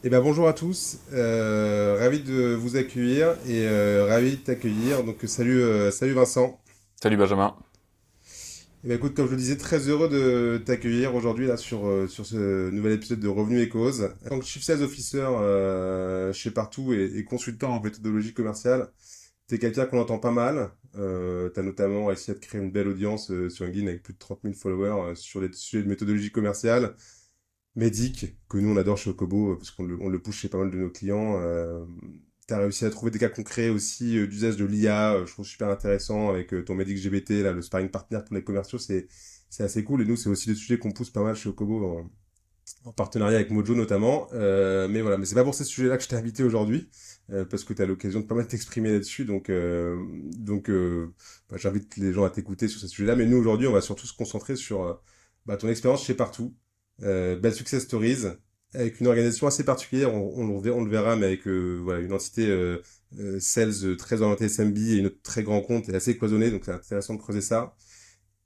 Eh ben, bonjour à tous, ravi de vous accueillir et ravi de t'accueillir. Donc salut Vincent. Salut Benjamin. Eh ben, écoute, comme je le disais, très heureux de t'accueillir aujourd'hui là sur ce nouvel épisode de Revenus et Causes. En tant que Chief Sales Officer chez Partout et consultant en méthodologie commerciale, t'es quelqu'un qu'on entend pas mal. T'as notamment réussi à te créer une belle audience sur LinkedIn avec plus de 30 000 followers sur les sujets de méthodologie commerciale. Medic, que nous on adore chez Okobo, parce qu'on le push chez pas mal de nos clients. T'as réussi à trouver des cas concrets aussi d'usage de l'IA, je trouve super intéressant avec ton Medic GBT, là, le sparring partner pour les commerciaux, c'est assez cool. Et nous, c'est aussi des sujets qu'on pousse pas mal chez Okobo en partenariat avec Mojo notamment. Mais voilà, mais c'est pas pour ces sujets-là que je t'ai invité aujourd'hui, parce que tu as l'occasion de pas mal t'exprimer là-dessus. Donc, j'invite les gens à t'écouter sur ces sujets-là. Mais nous, aujourd'hui, on va surtout se concentrer sur ton expérience chez Partout. Belles success stories, avec une organisation assez particulière, on le verra, mais avec voilà, une entité sales très orientée SMB et une autre très grand compte et assez cloisonnée, donc c'est intéressant de creuser ça.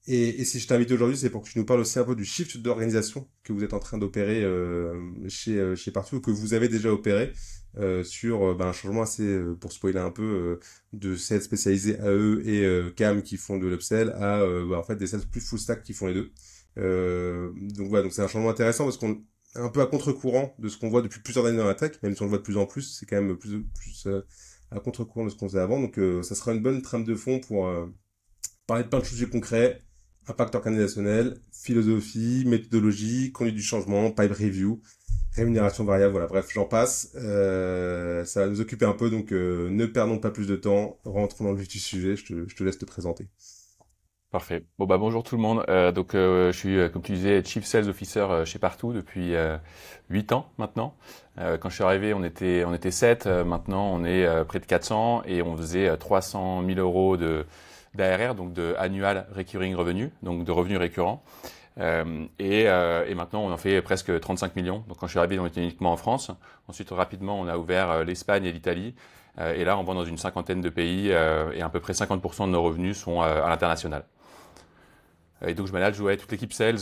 Et si je t'invite aujourd'hui, c'est pour que tu nous parles aussi un peu du shift d'organisation que vous êtes en train d'opérer chez Partout, que vous avez déjà opéré sur un changement assez, pour spoiler un peu, de sales spécialisés AE et CAM qui font de l'upsell à en fait des sales plus full stack qui font les deux. Donc voilà, donc c'est un changement intéressant parce qu'on est un peu à contre-courant de ce qu'on voit depuis plusieurs années dans la tech, même si on le voit de plus en plus, c'est quand même plus à contre-courant de ce qu'on faisait avant. Donc ça sera une bonne trame de fond pour parler de plein de sujets concrets, impact organisationnel, philosophie, méthodologie, conduite du changement, pipe review, rémunération variable, voilà, bref, j'en passe. Ça va nous occuper un peu, donc ne perdons pas plus de temps, rentrons dans le vif du sujet, je te laisse te présenter. Parfait. Bon bah bonjour tout le monde. Je suis comme tu disais Chief Sales Officer chez Partout depuis 8 ans maintenant. Quand je suis arrivé, on était 7. Maintenant, on est près de 400 et on faisait 300 000 euros de d'ARR, donc de annual recurring revenue, donc de revenus récurrents. Et maintenant, on en fait presque 35 millions. Donc quand je suis arrivé, on était uniquement en France. Ensuite, rapidement, on a ouvert l'Espagne et l'Italie. Et là, on vend dans une cinquantaine de pays et à peu près 50% de nos revenus sont à l'international. Et donc je manage toute l'équipe sales,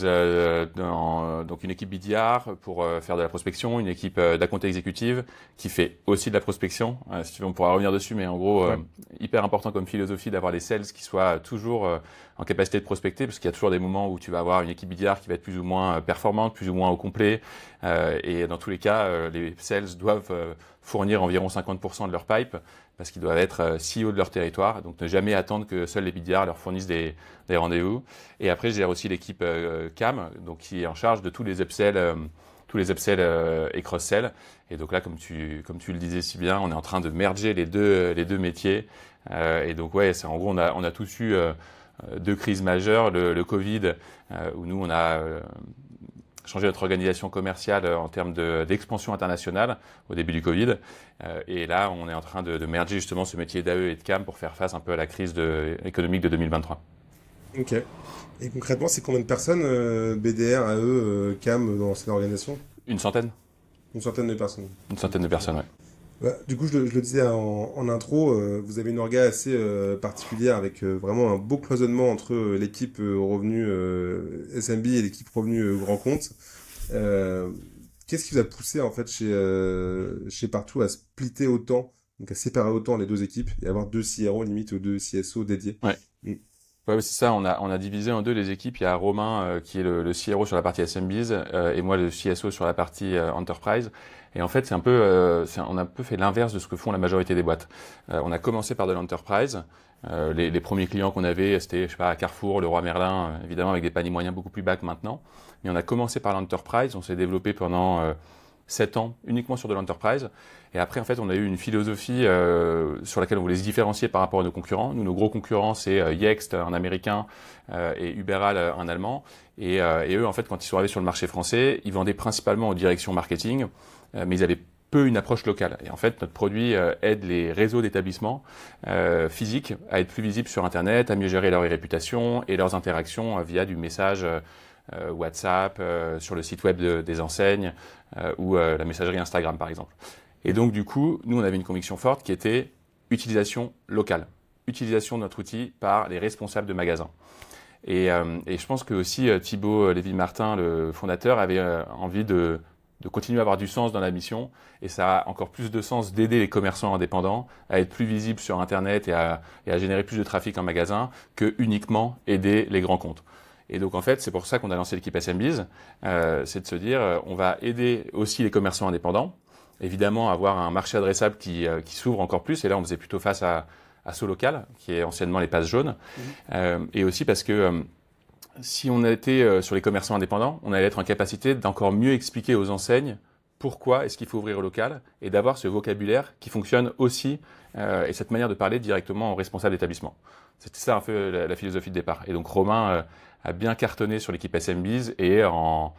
donc une équipe BDR pour faire de la prospection, une équipe d'account exécutive qui fait aussi de la prospection. Si tu veux, on pourra revenir dessus, mais en gros, Ouais. hyper important comme philosophie d'avoir des sales qui soient toujours en capacité de prospecter, parce qu'il y a toujours des moments où tu vas avoir une équipe BDR qui va être plus ou moins performante, plus ou moins au complet. Et dans tous les cas, les sales doivent fournir environ 50% de leur pipe parce qu'ils doivent être CEO de leur territoire, donc ne jamais attendre que seuls les BDR leur fournissent des rendez-vous. Et après, je gère aussi l'équipe CAM, donc qui est en charge de tous les upsells et cross-sell. Et donc là, comme tu le disais si bien, on est en train de merger les deux métiers. Et donc ouais, c'est en gros, on a tous eu deux crises majeures, le Covid, où nous on a changé notre organisation commerciale en termes d'expansion internationale au début du Covid. Et là, on est en train de merger justement ce métier d'AE et de CAM pour faire face un peu à la crise économique de 2023. Ok. Et concrètement, c'est combien de personnes, BDR, AE, CAM, dans cette organisation? Une centaine? Une centaine de personnes. Une centaine de Ok. personnes, ouais. Du coup, je le disais en intro, vous avez une orga assez particulière avec vraiment un beau cloisonnement entre l'équipe revenu SMB et l'équipe revenu grand compte. Euh, Qu'est-ce qui vous a poussé en fait chez Partout à splitter autant, donc à séparer autant les deux équipes et avoir deux CRO limite ou deux CSO dédiés? Ouais. Mm. Ouais, c'est ça. On a divisé en deux les équipes. Il y a Romain qui est le CRO sur la partie SMBs et moi le CSO sur la partie Enterprise. Et en fait, on a un peu fait l'inverse de ce que font la majorité des boîtes. On a commencé par de l'Enterprise. Les premiers clients qu'on avait, c'était, je sais pas, Carrefour, Leroy Merlin, évidemment avec des paniers moyens beaucoup plus bas que maintenant. Mais on a commencé par l'Enterprise. On s'est développé pendant 7 ans uniquement sur de l'Enterprise. Et après, en fait, on a eu une philosophie sur laquelle on voulait se différencier par rapport à nos concurrents. Nous, nos gros concurrents, c'est Yext, un américain, et Uberal, un allemand. Et eux, en fait, quand ils sont arrivés sur le marché français, ils vendaient principalement aux directions marketing, mais ils avaient peu une approche locale. Et en fait, notre produit aide les réseaux d'établissements physiques à être plus visibles sur Internet, à mieux gérer leur réputation et leurs interactions via du message WhatsApp, sur le site web des enseignes ou la messagerie Instagram, par exemple. Et donc, du coup, nous, on avait une conviction forte qui était utilisation locale, utilisation de notre outil par les responsables de magasins. Et je pense que aussi Thibaut Lévy-Martin, le fondateur, avait envie de de continuer à avoir du sens dans la mission, et ça a encore plus de sens d'aider les commerçants indépendants à être plus visibles sur Internet et à générer plus de trafic en magasin que uniquement aider les grands comptes. Et donc en fait, c'est pour ça qu'on a lancé l'équipe SMBs, c'est de se dire, on va aider aussi les commerçants indépendants, évidemment avoir un marché adressable qui s'ouvre encore plus, et là on faisait plutôt face à Solocal, qui est anciennement les passes jaunes, et aussi parce que si on était sur les commerçants indépendants, on allait être en capacité d'encore mieux expliquer aux enseignes pourquoi est-ce qu'il faut ouvrir au local et d'avoir ce vocabulaire qui fonctionne aussi et cette manière de parler directement aux responsables d'établissement. C'était ça un peu la philosophie de départ. Et donc Romain a bien cartonné sur l'équipe SMBs et en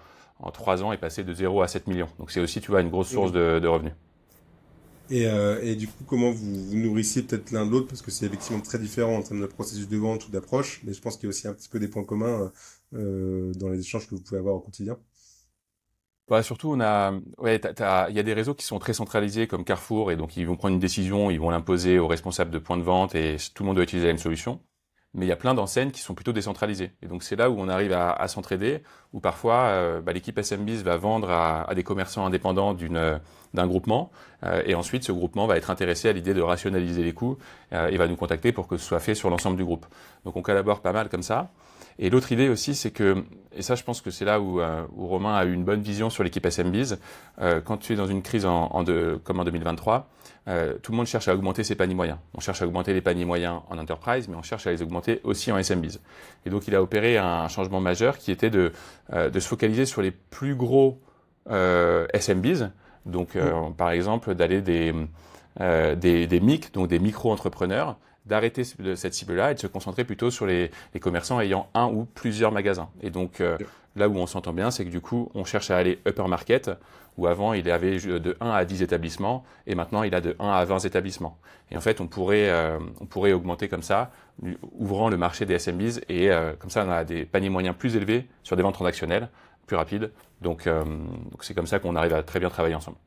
3 ans est passé de 0 à 7 millions. Donc c'est aussi, tu vois, une grosse source de revenus. Et du coup, comment vous nourrissiez peut-être l'un de l'autre, parce que c'est effectivement très différent en termes de processus de vente ou d'approche, mais je pense qu'il y a aussi un petit peu des points communs dans les échanges que vous pouvez avoir au quotidien. Bah, surtout, il y a des réseaux qui sont très centralisés comme Carrefour et donc ils vont prendre une décision, ils vont l'imposer aux responsables de points de vente et tout le monde doit utiliser la même solution. Mais il y a plein d'enseignes qui sont plutôt décentralisées. Et donc c'est là où on arrive à s'entraider, où parfois l'équipe SMBs va vendre à des commerçants indépendants d'un groupement, et ensuite ce groupement va être intéressé à l'idée de rationaliser les coûts et va nous contacter pour que ce soit fait sur l'ensemble du groupe. Donc on collabore pas mal comme ça. Et l'autre idée aussi, c'est que, et ça je pense que c'est là où Romain a eu une bonne vision sur l'équipe SMBs, quand tu es dans une crise comme en 2023, tout le monde cherche à augmenter ses paniers moyens. On cherche à augmenter les paniers moyens en enterprise, mais on cherche à les augmenter aussi en SMBs. Et donc il a opéré un changement majeur qui était de se focaliser sur les plus gros SMBs. Donc par exemple d'aller des MIC, donc des micro-entrepreneurs, d'arrêter cette cible-là et de se concentrer plutôt sur les commerçants ayant un ou plusieurs magasins. Et donc là où on s'entend bien, c'est que du coup, on cherche à aller upper market, où avant, il avait de 1 à 10 établissements, et maintenant, il a de 1 à 20 établissements. Et en fait, on pourrait augmenter comme ça, ouvrant le marché des SMBs, et comme ça, on a des paniers moyens plus élevés sur des ventes transactionnelles, plus rapides. Donc c'est comme ça qu'on arrive à très bien travailler ensemble.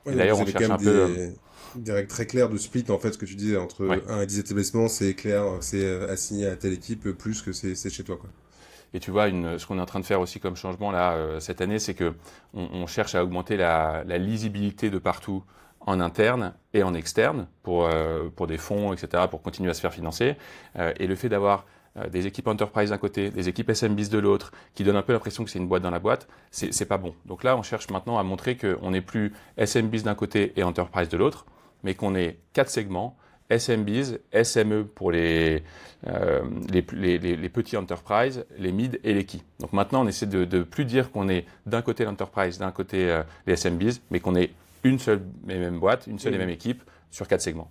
Ouais, Et donc d'ailleurs, vous on avez quand cherche même un peu... des règles très claires de split, en fait, ce que tu disais, entre ouais. 1 et 10 établissements, c'est clair, c'est assigné à telle équipe, plus que c'est chez toi, quoi. Et tu vois, ce qu'on est en train de faire aussi comme changement là cette année, c'est que on cherche à augmenter la lisibilité de partout en interne et en externe pour des fonds, etc., pour continuer à se faire financer. Et le fait d'avoir des équipes enterprise d'un côté, des équipes SMBs de l'autre, qui donnent un peu l'impression que c'est une boîte dans la boîte, c'est pas bon. Donc là, on cherche maintenant à montrer qu'on n'est plus SMBs d'un côté et enterprise de l'autre, mais qu'on est 4 segments. SMBs, SME pour les petits enterprise, les mid et les key. Donc maintenant, on essaie de plus dire qu'on est d'un côté l'enterprise, d'un côté les SMBs, mais qu'on est une seule et même boîte, une seule et même équipe sur 4 segments.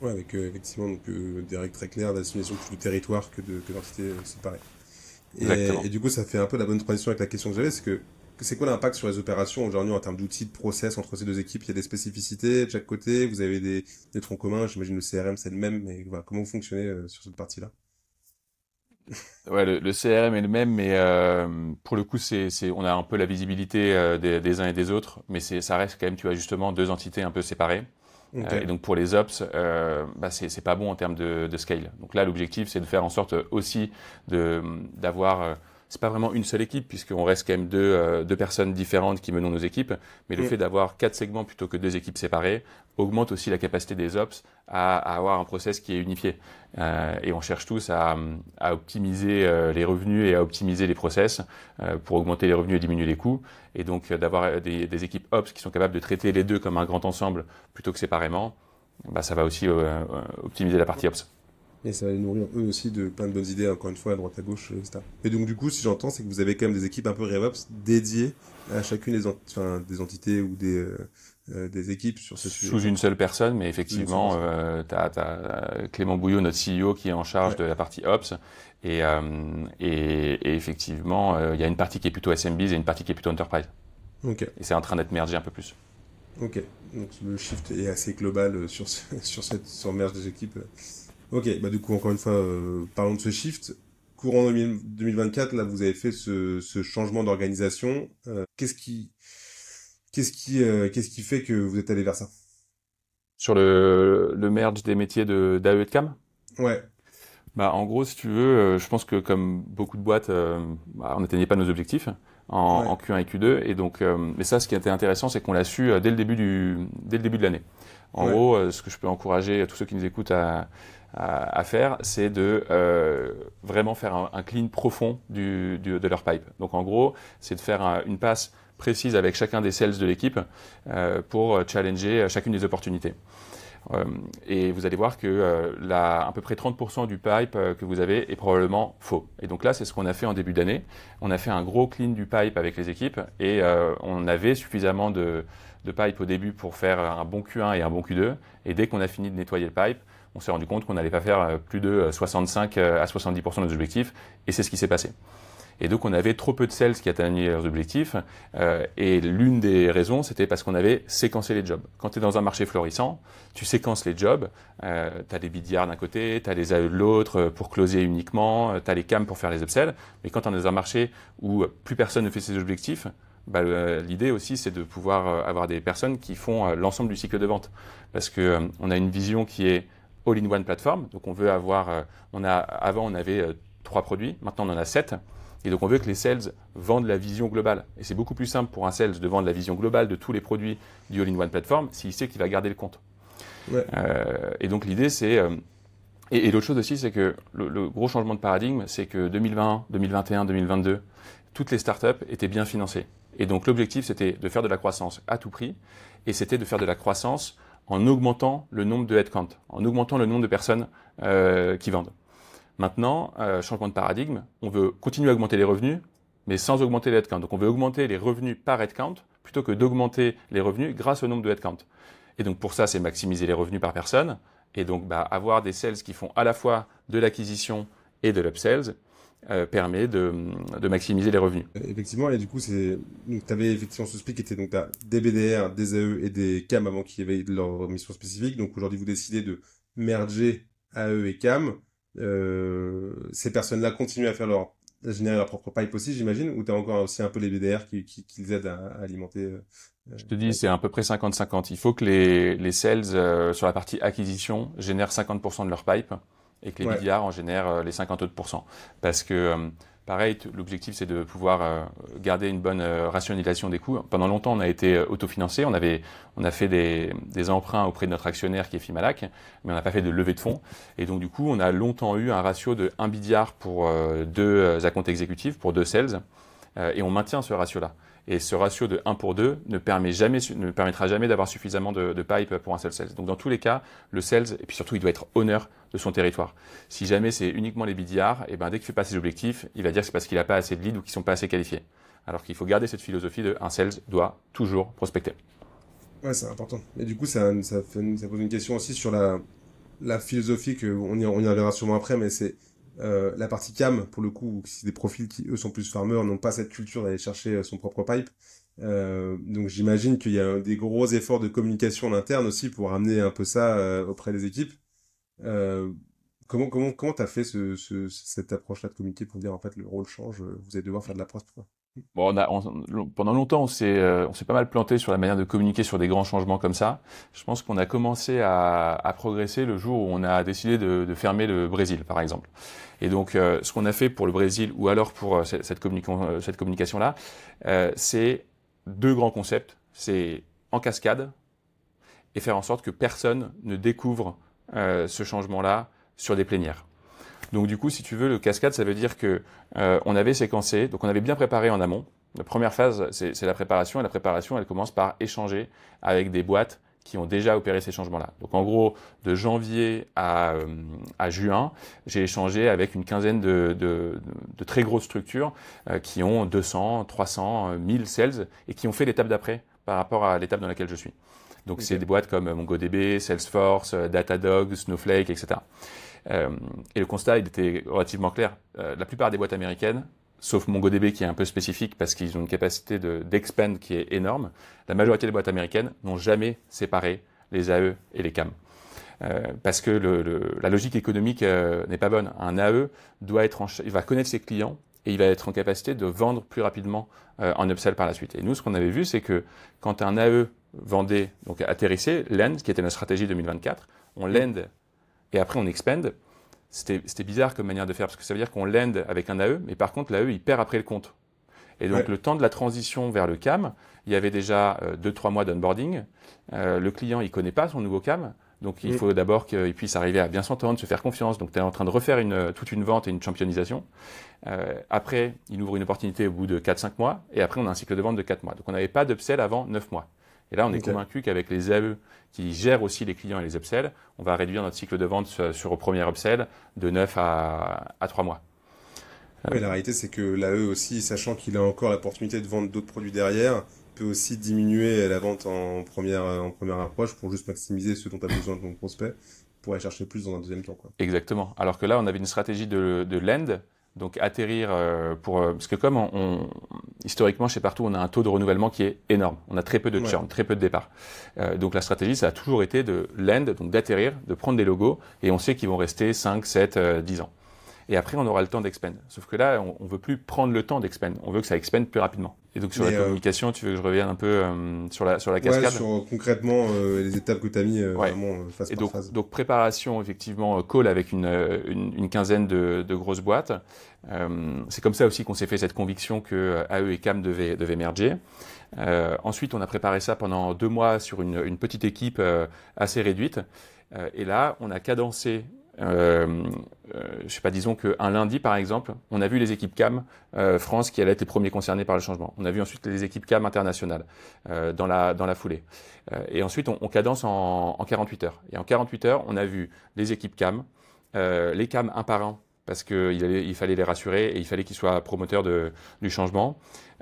Ouais, avec effectivement donc, des règles très claires d'assignation plus de territoire que d'entités séparées. Exactement. Et du coup, ça fait un peu la bonne transition avec la question que j'avais, c'est quoi l'impact sur les opérations aujourd'hui en termes d'outils, de process entre ces deux équipes? Il y a des spécificités de chaque côté, vous avez des troncs communs, j'imagine le CRM c'est le même, mais voilà, comment vous fonctionnez sur cette partie-là? Ouais, le CRM est le même, mais pour le coup, on a un peu la visibilité des uns et des autres, mais ça reste quand même, tu vois, justement, deux entités un peu séparées. Ok. Et donc pour les ops, c'est pas bon en termes de scale. Donc là, l'objectif, c'est de faire en sorte aussi d'avoir, c'est pas vraiment une seule équipe puisqu'on reste quand même deux personnes différentes qui menons nos équipes, mais le Mm. fait d'avoir 4 segments plutôt que 2 équipes séparées augmente aussi la capacité des ops à avoir un process qui est unifié. Et on cherche tous à optimiser les revenus et à optimiser les process pour augmenter les revenus et diminuer les coûts. Et donc d'avoir des équipes ops qui sont capables de traiter les deux comme un grand ensemble plutôt que séparément, bah, ça va aussi optimiser la partie ops. Et ça va les nourrir eux aussi de plein de bonnes idées, encore une fois, à droite à gauche, etc. Et donc du coup, si j'entends, c'est que vous avez quand même des équipes un peu RevOps dédiées à chacune des entités ou des équipes sur ce sujet. Sous une seule personne, mais Sous une seule effectivement, t'as Clément Bouillot, notre CEO, qui est en charge Ouais. de la partie Ops. Et effectivement, il y a une partie qui est plutôt SMBs et une partie qui est plutôt Enterprise. Ok. Et c'est en train d'être mergé un peu plus. Ok. Donc le shift est assez global sur le merge des équipes. Ok. Bah du coup, encore une fois, parlons de ce shift. Courant 2024, là, vous avez fait ce changement d'organisation. Qu'est-ce qui fait que vous êtes allé vers ça? Sur le merge des métiers d'AE et de CAM, Ouais. bah, en gros, si tu veux, je pense que comme beaucoup de boîtes, bah, on n'atteignait pas nos objectifs. en Q1 et Q2. Et donc, mais ça, ce qui était intéressant, c'est qu'on l'a su dès le début de l'année. En gros, ce que je peux encourager tous ceux qui nous écoutent à faire, c'est de vraiment faire un clean profond de leur pipe. Donc en gros, c'est de faire une passe précise avec chacun des sales de l'équipe pour challenger chacune des opportunités. Et vous allez voir que à peu près 30% du pipe que vous avez est probablement faux. Et donc là, c'est ce qu'on a fait en début d'année. On a fait un gros clean du pipe avec les équipes et on avait suffisamment de pipe au début pour faire un bon Q1 et un bon Q2. Et dès qu'on a fini de nettoyer le pipe, on s'est rendu compte qu'on n'allait pas faire plus de 65 à 70% de nos objectifs. Et c'est ce qui s'est passé. Et donc, on avait trop peu de sales qui atteignaient leurs objectifs. Et l'une des raisons, c'était parce qu'on avait séquencé les jobs. Quand tu es dans un marché florissant, tu séquences les jobs. Tu as les BDR d'un côté, tu as les AE de l'autre pour closer uniquement, tu as les CAM pour faire les upsells. Mais quand on est dans un marché où plus personne ne fait ses objectifs, l'idée aussi, c'est de pouvoir avoir des personnes qui font l'ensemble du cycle de vente. Parce que on a une vision qui est all-in-one plateforme. Donc, on veut avoir... avant, on avait 3 produits. Maintenant, on en a 7. Et donc, on veut que les sales vendent la vision globale. Et c'est beaucoup plus simple pour un sales de vendre la vision globale de tous les produits du all-in-one platform s'il sait qu'il va garder le compte. Ouais. Et donc, l'idée, c'est... Et l'autre chose aussi, c'est que le gros changement de paradigme, c'est que 2020, 2021, 2022, toutes les startups étaient bien financées. Et donc, l'objectif, c'était de faire de la croissance à tout prix. Et c'était de faire de la croissance en augmentant le nombre de headcount, en augmentant le nombre de personnes qui vendent. Maintenant, changement de paradigme, on veut continuer à augmenter les revenus, mais sans augmenter les headcount. Donc on veut augmenter les revenus par headcount plutôt que d'augmenter les revenus grâce au nombre de headcount. Et donc pour ça, c'est maximiser les revenus par personne. Et donc avoir des sales qui font à la fois de l'acquisition et de l'upsells permet de maximiser les revenus. Effectivement, et du coup, tu avais effectivement ce split qui était donc des BDR, des AE et des CAM avant qu'ils aient leur mission spécifique. Donc aujourd'hui, vous décidez de merger AE et CAM. Ces personnes-là continuent à générer leur propre pipe aussi, j'imagine, ou tu as encore aussi un peu les BDR qui les aident à alimenter Je te dis, c'est à peu près 50-50. Il faut que les sales sur la partie acquisition génèrent 50% de leur pipe et que les BDR en génèrent les 50 autres pourcents. Parce que, pareil, l'objectif, c'est de pouvoir garder une bonne rationalisation des coûts. Pendant longtemps, on a été autofinancé. On a fait des emprunts auprès de notre actionnaire qui est Fimalac, mais on n'a pas fait de levée de fonds. Et donc, du coup, on a longtemps eu un ratio de 1 BDR pour 2 accounts exécutifs, pour 2 sales. Et on maintient ce ratio-là. Et ce ratio de 1 pour 2 ne permettra jamais d'avoir suffisamment de pipe pour un seul sales. Donc dans tous les cas, le sales, et puis surtout, il doit être honneur de son territoire. Si jamais c'est uniquement les BDR, et dès qu'il ne fait pas ses objectifs, il va dire que c'est parce qu'il n'a pas assez de leads ou qu'ils ne sont pas assez qualifiés. Alors qu'il faut garder cette philosophie de un sales doit toujours prospecter. Ouais, c'est important. Et du coup, ça pose une question aussi sur la philosophie, on y reviendra sûrement après, mais c'est la partie CAM, pour le coup, c'est des profils qui, eux, sont plus farmers, n'ont pas cette culture d'aller chercher son propre pipe. Donc j'imagine qu'il y a des gros efforts de communication en interne aussi pour ramener un peu ça auprès des équipes. Comment t'as fait cette approche-là de communiquer pour dire en fait le rôle change, vous allez devoir faire de la presse pour ça? Bon, pendant longtemps, on s'est pas mal planté sur la manière de communiquer sur des grands changements comme ça. Je pense qu'on a commencé à progresser le jour où on a décidé de fermer le Brésil, par exemple. Et donc, ce qu'on a fait pour le Brésil ou alors pour cette communication-là, c'est 2 grands concepts. C'est en cascade et faire en sorte que personne ne découvre ce changement-là sur des plénières. Donc du coup, si tu veux, le cascade, ça veut dire que on avait séquencé, donc on avait bien préparé en amont. La première phase, c'est la préparation, et la préparation, elle commence par échanger avec des boîtes qui ont déjà opéré ces changements-là. Donc en gros, de janvier à juin, j'ai échangé avec une quinzaine de très grosses structures qui ont 200, 300, 1000 sales et qui ont fait l'étape d'après par rapport à l'étape dans laquelle je suis. Donc c'est des boîtes comme MongoDB, Salesforce, Datadog, Snowflake, etc. Et le constat, il était relativement clair. La plupart des boîtes américaines, sauf MongoDB qui est un peu spécifique parce qu'ils ont une capacité d'expand qui est énorme, la majorité des boîtes américaines n'ont jamais séparé les AE et les CAM. Parce que la logique économique n'est pas bonne. Un AE il va connaître ses clients et il va être en capacité de vendre plus rapidement en upsell par la suite. Et nous, ce qu'on avait vu, c'est que quand un AE vendait, donc atterrissait, land, qui était notre stratégie 2024, on land et après on expand. C'était bizarre comme manière de faire, parce que ça veut dire qu'on land avec un AE, mais par contre l'AE, il perd après le compte. Et donc, le temps de la transition vers le CAM, il y avait déjà 2-3 mois d'onboarding. Le client, il connaît pas son nouveau CAM. Donc, il faut d'abord qu'il puisse arriver à bien s'entendre, se faire confiance. Donc, tu es en train de refaire toute une vente et une championnisation. Après, il ouvre une opportunité au bout de 4-5 mois. Et après, on a un cycle de vente de 4 mois. Donc, on n'avait pas d'upsell avant 9 mois. Et là, on est convaincu qu'avec les AE qui gèrent aussi les clients et les upsells, on va réduire notre cycle de vente sur au premier upsell de 9 à 3 mois. Oui, la réalité, c'est que l'AE aussi, sachant qu'il a encore l'opportunité de vendre d'autres produits derrière, peut aussi diminuer la vente en première approche pour juste maximiser ce dont tu as besoin de ton prospect pour aller chercher plus dans un deuxième temps, quoi. Exactement. Alors que là, on avait une stratégie de land, donc atterrir parce que comme historiquement chez Partout, on a un taux de renouvellement qui est énorme. On a très peu de churn, très peu de départ. Donc la stratégie, ça a toujours été de land, donc d'atterrir, de prendre des logos, et on sait qu'ils vont rester 5, 7, 10 ans. Et après, on aura le temps d'expand. Sauf que là, on veut plus prendre le temps d'expand. On veut que ça expand plus rapidement. Et donc, sur la communication, tu veux que je revienne un peu sur la cascade? Ouais, sur concrètement les étapes que tu as mis vraiment phase et par phase. Donc, préparation, effectivement, call avec une quinzaine de grosses boîtes. C'est comme ça aussi qu'on s'est fait cette conviction que AE et CAM devaient merger. Ensuite, on a préparé ça pendant 2 mois sur une petite équipe assez réduite. Et là, on a cadencé je sais pas, disons qu'un lundi, par exemple, on a vu les équipes CAM France qui allaient être les premiers concernés par le changement. On a vu ensuite les équipes CAM internationales dans la foulée. Et ensuite, on cadence en 48 heures. Et en 48 heures, on a vu les équipes CAM, les CAM un par un, parce qu'il fallait les rassurer et il fallait qu'ils soient promoteurs du changement.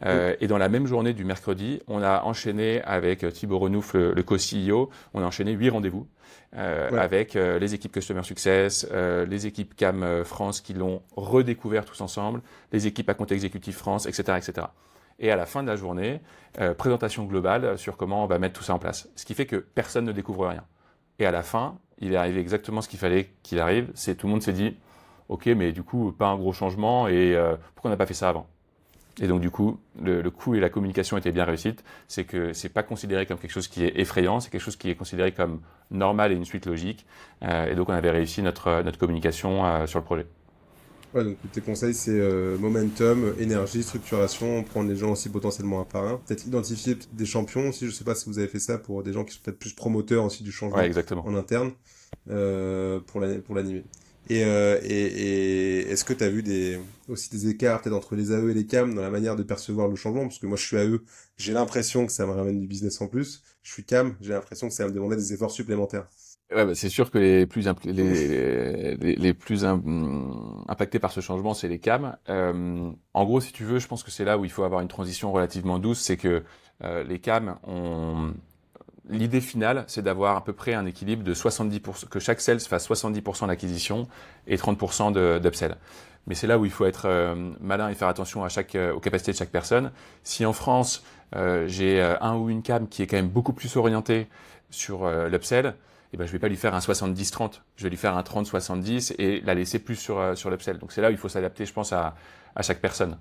Et dans la même journée du mercredi, on a enchaîné avec Thibaut Renouf, le co-CEO, on a enchaîné 8 rendez-vous avec les équipes Customer Success, les équipes CAM France qui l'ont redécouvert tous ensemble, les équipes à compte exécutif France, etc., etc. Et à la fin de la journée, présentation globale sur comment on va mettre tout ça en place. Ce qui fait que personne ne découvre rien. Et à la fin, il est arrivé exactement ce qu'il fallait qu'il arrive. Tout le monde s'est dit, OK, mais du coup, pas un gros changement et pourquoi on n'a pas fait ça avant? Et donc, du coup, le coup et la communication étaient bien réussites. C'est que c'est pas considéré comme quelque chose qui est effrayant, c'est quelque chose qui est considéré comme normal et une suite logique. Et donc, on avait réussi notre communication sur le projet. Ouais, donc tes conseils, c'est momentum, énergie, structuration, prendre les gens aussi potentiellement un par un. Peut-être identifier des champions aussi, je sais pas si vous avez fait ça pour des gens qui sont peut-être plus promoteurs aussi du changement en interne pour l'animer. Et est-ce que tu as vu aussi des écarts peut-être entre les AE et les CAM dans la manière de percevoir le changement? Parce que moi, je suis AE, j'ai l'impression que ça me ramène du business en plus. Je suis CAM, j'ai l'impression que ça va me demander des efforts supplémentaires. Ouais, bah, c'est sûr que les plus impactés par ce changement, c'est les CAM. En gros, si tu veux, je pense que c'est là où il faut avoir une transition relativement douce, c'est que les CAM ont... L'idée finale, c'est d'avoir à peu près un équilibre de 70%, que chaque sales fasse 70% d'acquisition et 30% d'upsell. Mais c'est là où il faut être malin et faire attention aux capacités de chaque personne. Si en France, j'ai un ou une CAM qui est quand même beaucoup plus orienté sur l'upsell, eh ben, je vais pas lui faire un 70-30. Je vais lui faire un 30-70 et la laisser plus sur l'upsell. Donc c'est là où il faut s'adapter, je pense, à chaque personne.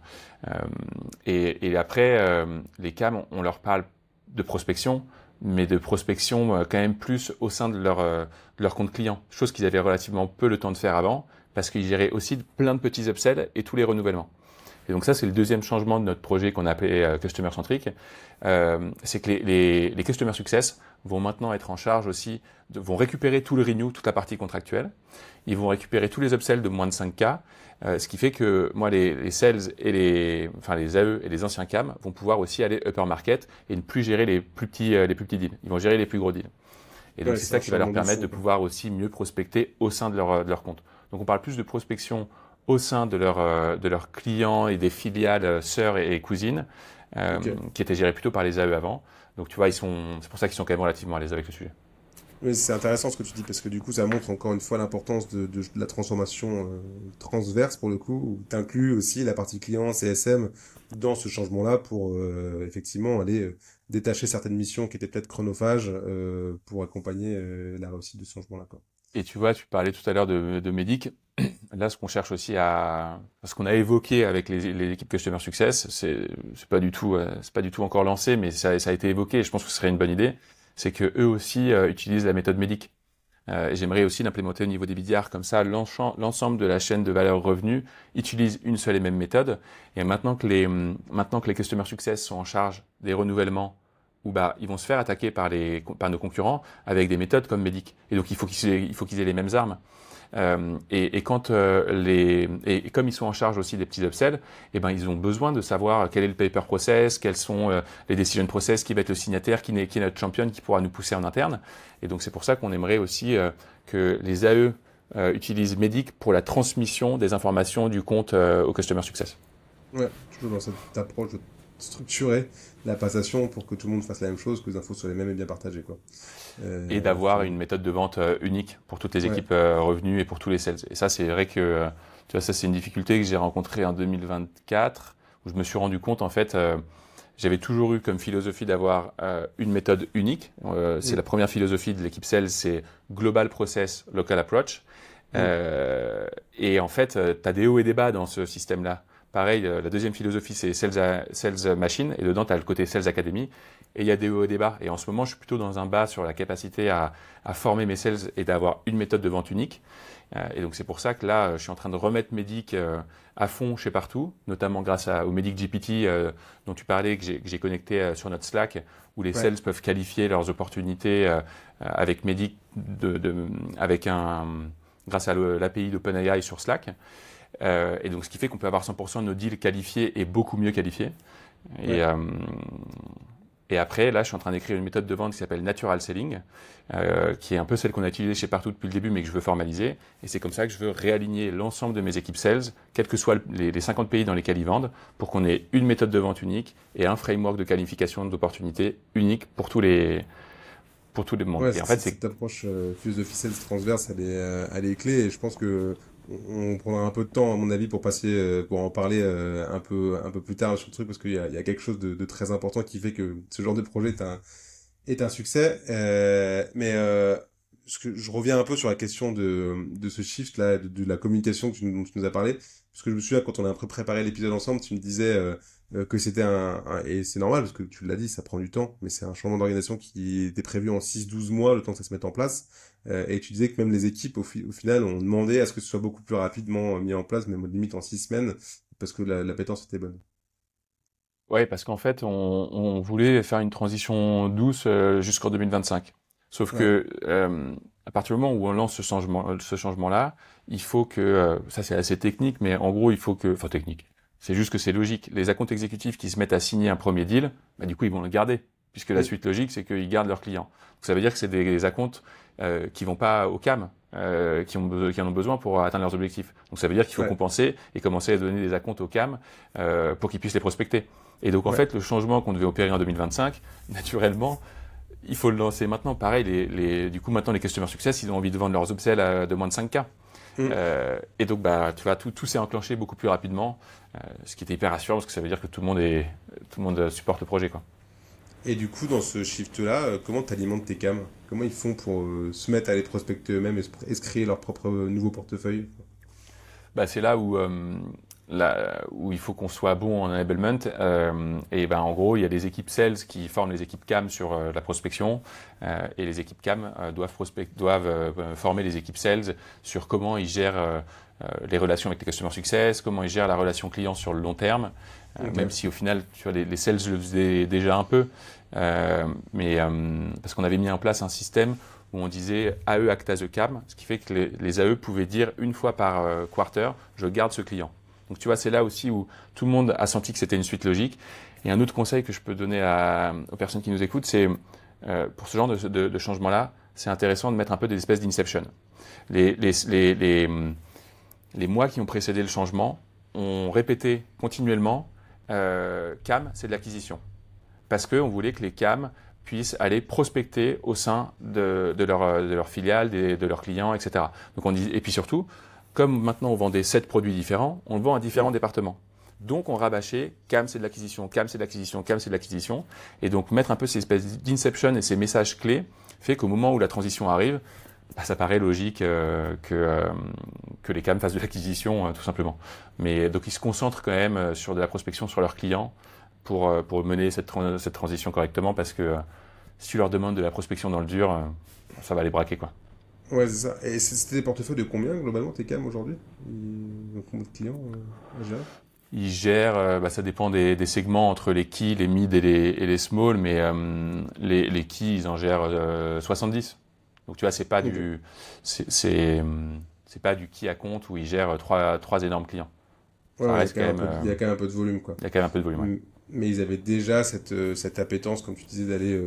Et après, les CAM, on leur parle de prospection, mais de prospection quand même plus au sein de leur compte client. Chose qu'ils avaient relativement peu le temps de faire avant, parce qu'ils géraient aussi plein de petits upsells et tous les renouvellements. Et donc ça, c'est le deuxième changement de notre projet qu'on a appelé Customer Centric. C'est que les Customer Success vont maintenant être en charge aussi, vont récupérer tout le renew, toute la partie contractuelle. Ils vont récupérer tous les upsells de moins de 5K, ce qui fait que moi, les sales et les AE et les anciens CAM vont pouvoir aussi aller upper market et ne plus gérer les plus petits deals. Ils vont gérer les plus gros deals. Et donc, c'est ça qui va leur permettre de pouvoir aussi mieux prospecter au sein de leur compte. Donc, on parle plus de prospection au sein de leurs clients et des filiales sœurs et cousines, qui étaient gérées plutôt par les AE avant. Donc, tu vois, c'est pour ça qu'ils sont quand même relativement à l'aise avec le sujet. Oui, c'est intéressant ce que tu dis, parce que du coup, ça montre encore une fois l'importance de la transformation transverse, pour le coup, où tu inclus aussi la partie client, CSM, dans ce changement-là, pour effectivement aller détacher certaines missions qui étaient peut-être chronophages pour accompagner la réussite de ce changement-là, quoi. Et tu vois, tu parlais tout à l'heure de Médic. Là, ce qu'on cherche aussi ce qu'on a évoqué avec les équipes Customer Success, c'est pas du tout encore lancé, mais ça a été évoqué et je pense que ce serait une bonne idée. C'est que eux aussi utilisent la méthode Médic. Et j'aimerais aussi l'implémenter au niveau des BDR, comme ça l'ensemble de la chaîne de valeur revenu utilise une seule et même méthode. Et maintenant que les Customer Success sont en charge des renouvellements, où ils vont se faire attaquer par nos concurrents avec des méthodes comme Medic. Et donc il faut qu'ils aient les mêmes armes. Et comme ils sont en charge aussi des petits upsells, ils ont besoin de savoir quel est le paper process, quels sont les decision process, qui va être le signataire, qui est notre champion, qui pourra nous pousser en interne. Et donc c'est pour ça qu'on aimerait aussi que les AE utilisent Medic pour la transmission des informations du compte au Customer Success. Ouais, toujours dans cette approche de structurer la passation pour que tout le monde fasse la même chose, que les infos soient les mêmes et bien partagées, quoi. Et d'avoir une méthode de vente unique pour toutes les équipes revenus et pour tous les sales. Et ça, c'est vrai que tu vois, ça c'est une difficulté que j'ai rencontrée en 2024, où je me suis rendu compte, en fait, j'avais toujours eu comme philosophie d'avoir une méthode unique. C'est la première philosophie de l'équipe sales, c'est Global Process, Local Approach. Et en fait, tu as des hauts et des bas dans ce système-là. Pareil, la deuxième philosophie, c'est Sales Machine, et dedans, tu as le côté Sales Academy, et il y a des hauts et des bas. Et en ce moment, je suis plutôt dans un bas sur la capacité à former mes sales et d'avoir une méthode de vente unique. Et donc, c'est pour ça que là, je suis en train de remettre Medic à fond chez Partout, notamment grâce au Medic GPT dont tu parlais, que j'ai connecté sur notre Slack, où les sales peuvent qualifier leurs opportunités avec Medic, grâce à l'API d'OpenAI sur Slack. Et donc, ce qui fait qu'on peut avoir 100% de nos deals qualifiés et beaucoup mieux qualifiés. Et après, là, je suis en train d'écrire une méthode de vente qui s'appelle Natural Selling, qui est un peu celle qu'on a utilisée chez Partout depuis le début, mais que je veux formaliser. Et c'est comme ça que je veux réaligner l'ensemble de mes équipes sales, quels que soient les 50 pays dans lesquels ils vendent, pour qu'on ait une méthode de vente unique et un framework de qualification d'opportunités unique pour tous les mondes. Ouais, et en fait, cette approche philosophie sales transverse, elle est clé, et je pense que on prendra un peu de temps, à mon avis, pour en parler un peu plus tard sur le truc, parce qu'il y a quelque chose de très important qui fait que ce genre de projet est un succès. Je reviens un peu sur la question de ce shift là, de la communication dont tu nous as parlé, parce que je me souviens quand on a un peu préparé l'épisode ensemble, tu me disais que c'était et c'est normal parce que tu l'as dit, ça prend du temps, mais c'est un changement d'organisation qui était prévu en 6-12 mois, le temps que ça se mette en place. Et tu disais que même les équipes, au final, ont demandé à ce que ce soit beaucoup plus rapidement mis en place, même limite en 6 semaines, parce que l'appétence était bonne. ouais, parce qu'en fait, on voulait faire une transition douce jusqu'en 2025. Sauf que à partir du moment où on lance ce changement-là, il faut que ça c'est assez technique, mais en gros, enfin technique. C'est juste que c'est logique. Les accounts exécutifs qui se mettent à signer un premier deal, du coup, ils vont le garder, puisque la suite logique, c'est qu'ils gardent leurs clients. Donc, ça veut dire que c'est des accounts qui vont pas au CAM, qui en ont besoin pour atteindre leurs objectifs. Donc ça veut dire qu'il faut compenser et commencer à donner des accounts au CAM pour qu'ils puissent les prospecter. Et donc en fait, le changement qu'on devait opérer en 2025, naturellement, il faut le lancer maintenant. Pareil, du coup maintenant les Customer Success, ils ont envie de vendre leurs upsells de moins de 5K. Et donc tu vois, tout s'est enclenché beaucoup plus rapidement, ce qui était hyper rassurant parce que ça veut dire que tout le monde supporte le projet, quoi. Et du coup, dans ce shift-là, comment tu alimentes tes cams? Comment ils font pour se mettre à les prospecter eux-mêmes et se créer leur propre nouveau portefeuille? C'est là où il faut qu'on soit bon en enablement. En gros, il y a des équipes sales qui forment les équipes CAM sur la prospection, et les équipes CAM doivent former les équipes sales sur comment ils gèrent les relations avec les customer success, comment ils gèrent la relation client sur le long terme, même si au final, tu vois, les sales le faisaient déjà un peu, parce qu'on avait mis en place un système où on disait AE act as a CAM, ce qui fait que les AE pouvaient dire une fois par quarter, je garde ce client. Donc tu vois, c'est là aussi où tout le monde a senti que c'était une suite logique. Et un autre conseil que je peux donner aux personnes qui nous écoutent, c'est pour ce genre de changement-là, c'est intéressant de mettre un peu des espèces d'inception. Les mois qui ont précédé le changement ont répété continuellement CAM, c'est de l'acquisition. Parce qu'on voulait que les CAM puissent aller prospecter au sein de leur filiale, de leurs clients, etc. Donc et puis surtout, comme maintenant on vendait 7 produits différents, on le vend à différents départements. Donc on rabâchait CAM c'est de l'acquisition, CAM c'est de l'acquisition, CAM c'est de l'acquisition. Et donc mettre un peu ces espèces d'inception et ces messages clés fait qu'au moment où la transition arrive, ça paraît logique que les CAM fassent de l'acquisition, tout simplement. Mais donc ils se concentrent quand même sur de la prospection sur leurs clients pour mener cette transition correctement, parce que si tu leur demandes de la prospection dans le dur, ça va les braquer, quoi. Ouais, c'est ça. Et c'était des portefeuilles de combien globalement tes cams aujourd'hui? Donc combien de clients à gérer? Ils gèrent, ça dépend des segments entre les key, les mid et les small, mais les key, ils en gèrent 70. Donc tu vois, Ok. c'est pas du key à compte où ils gèrent trois énormes clients. Ouais, Ça ouais, reste quand même, il y a quand même un peu de volume, quoi. il y a quand même un peu de volume, ouais. Mais ils avaient déjà cette appétence, comme tu disais, d'aller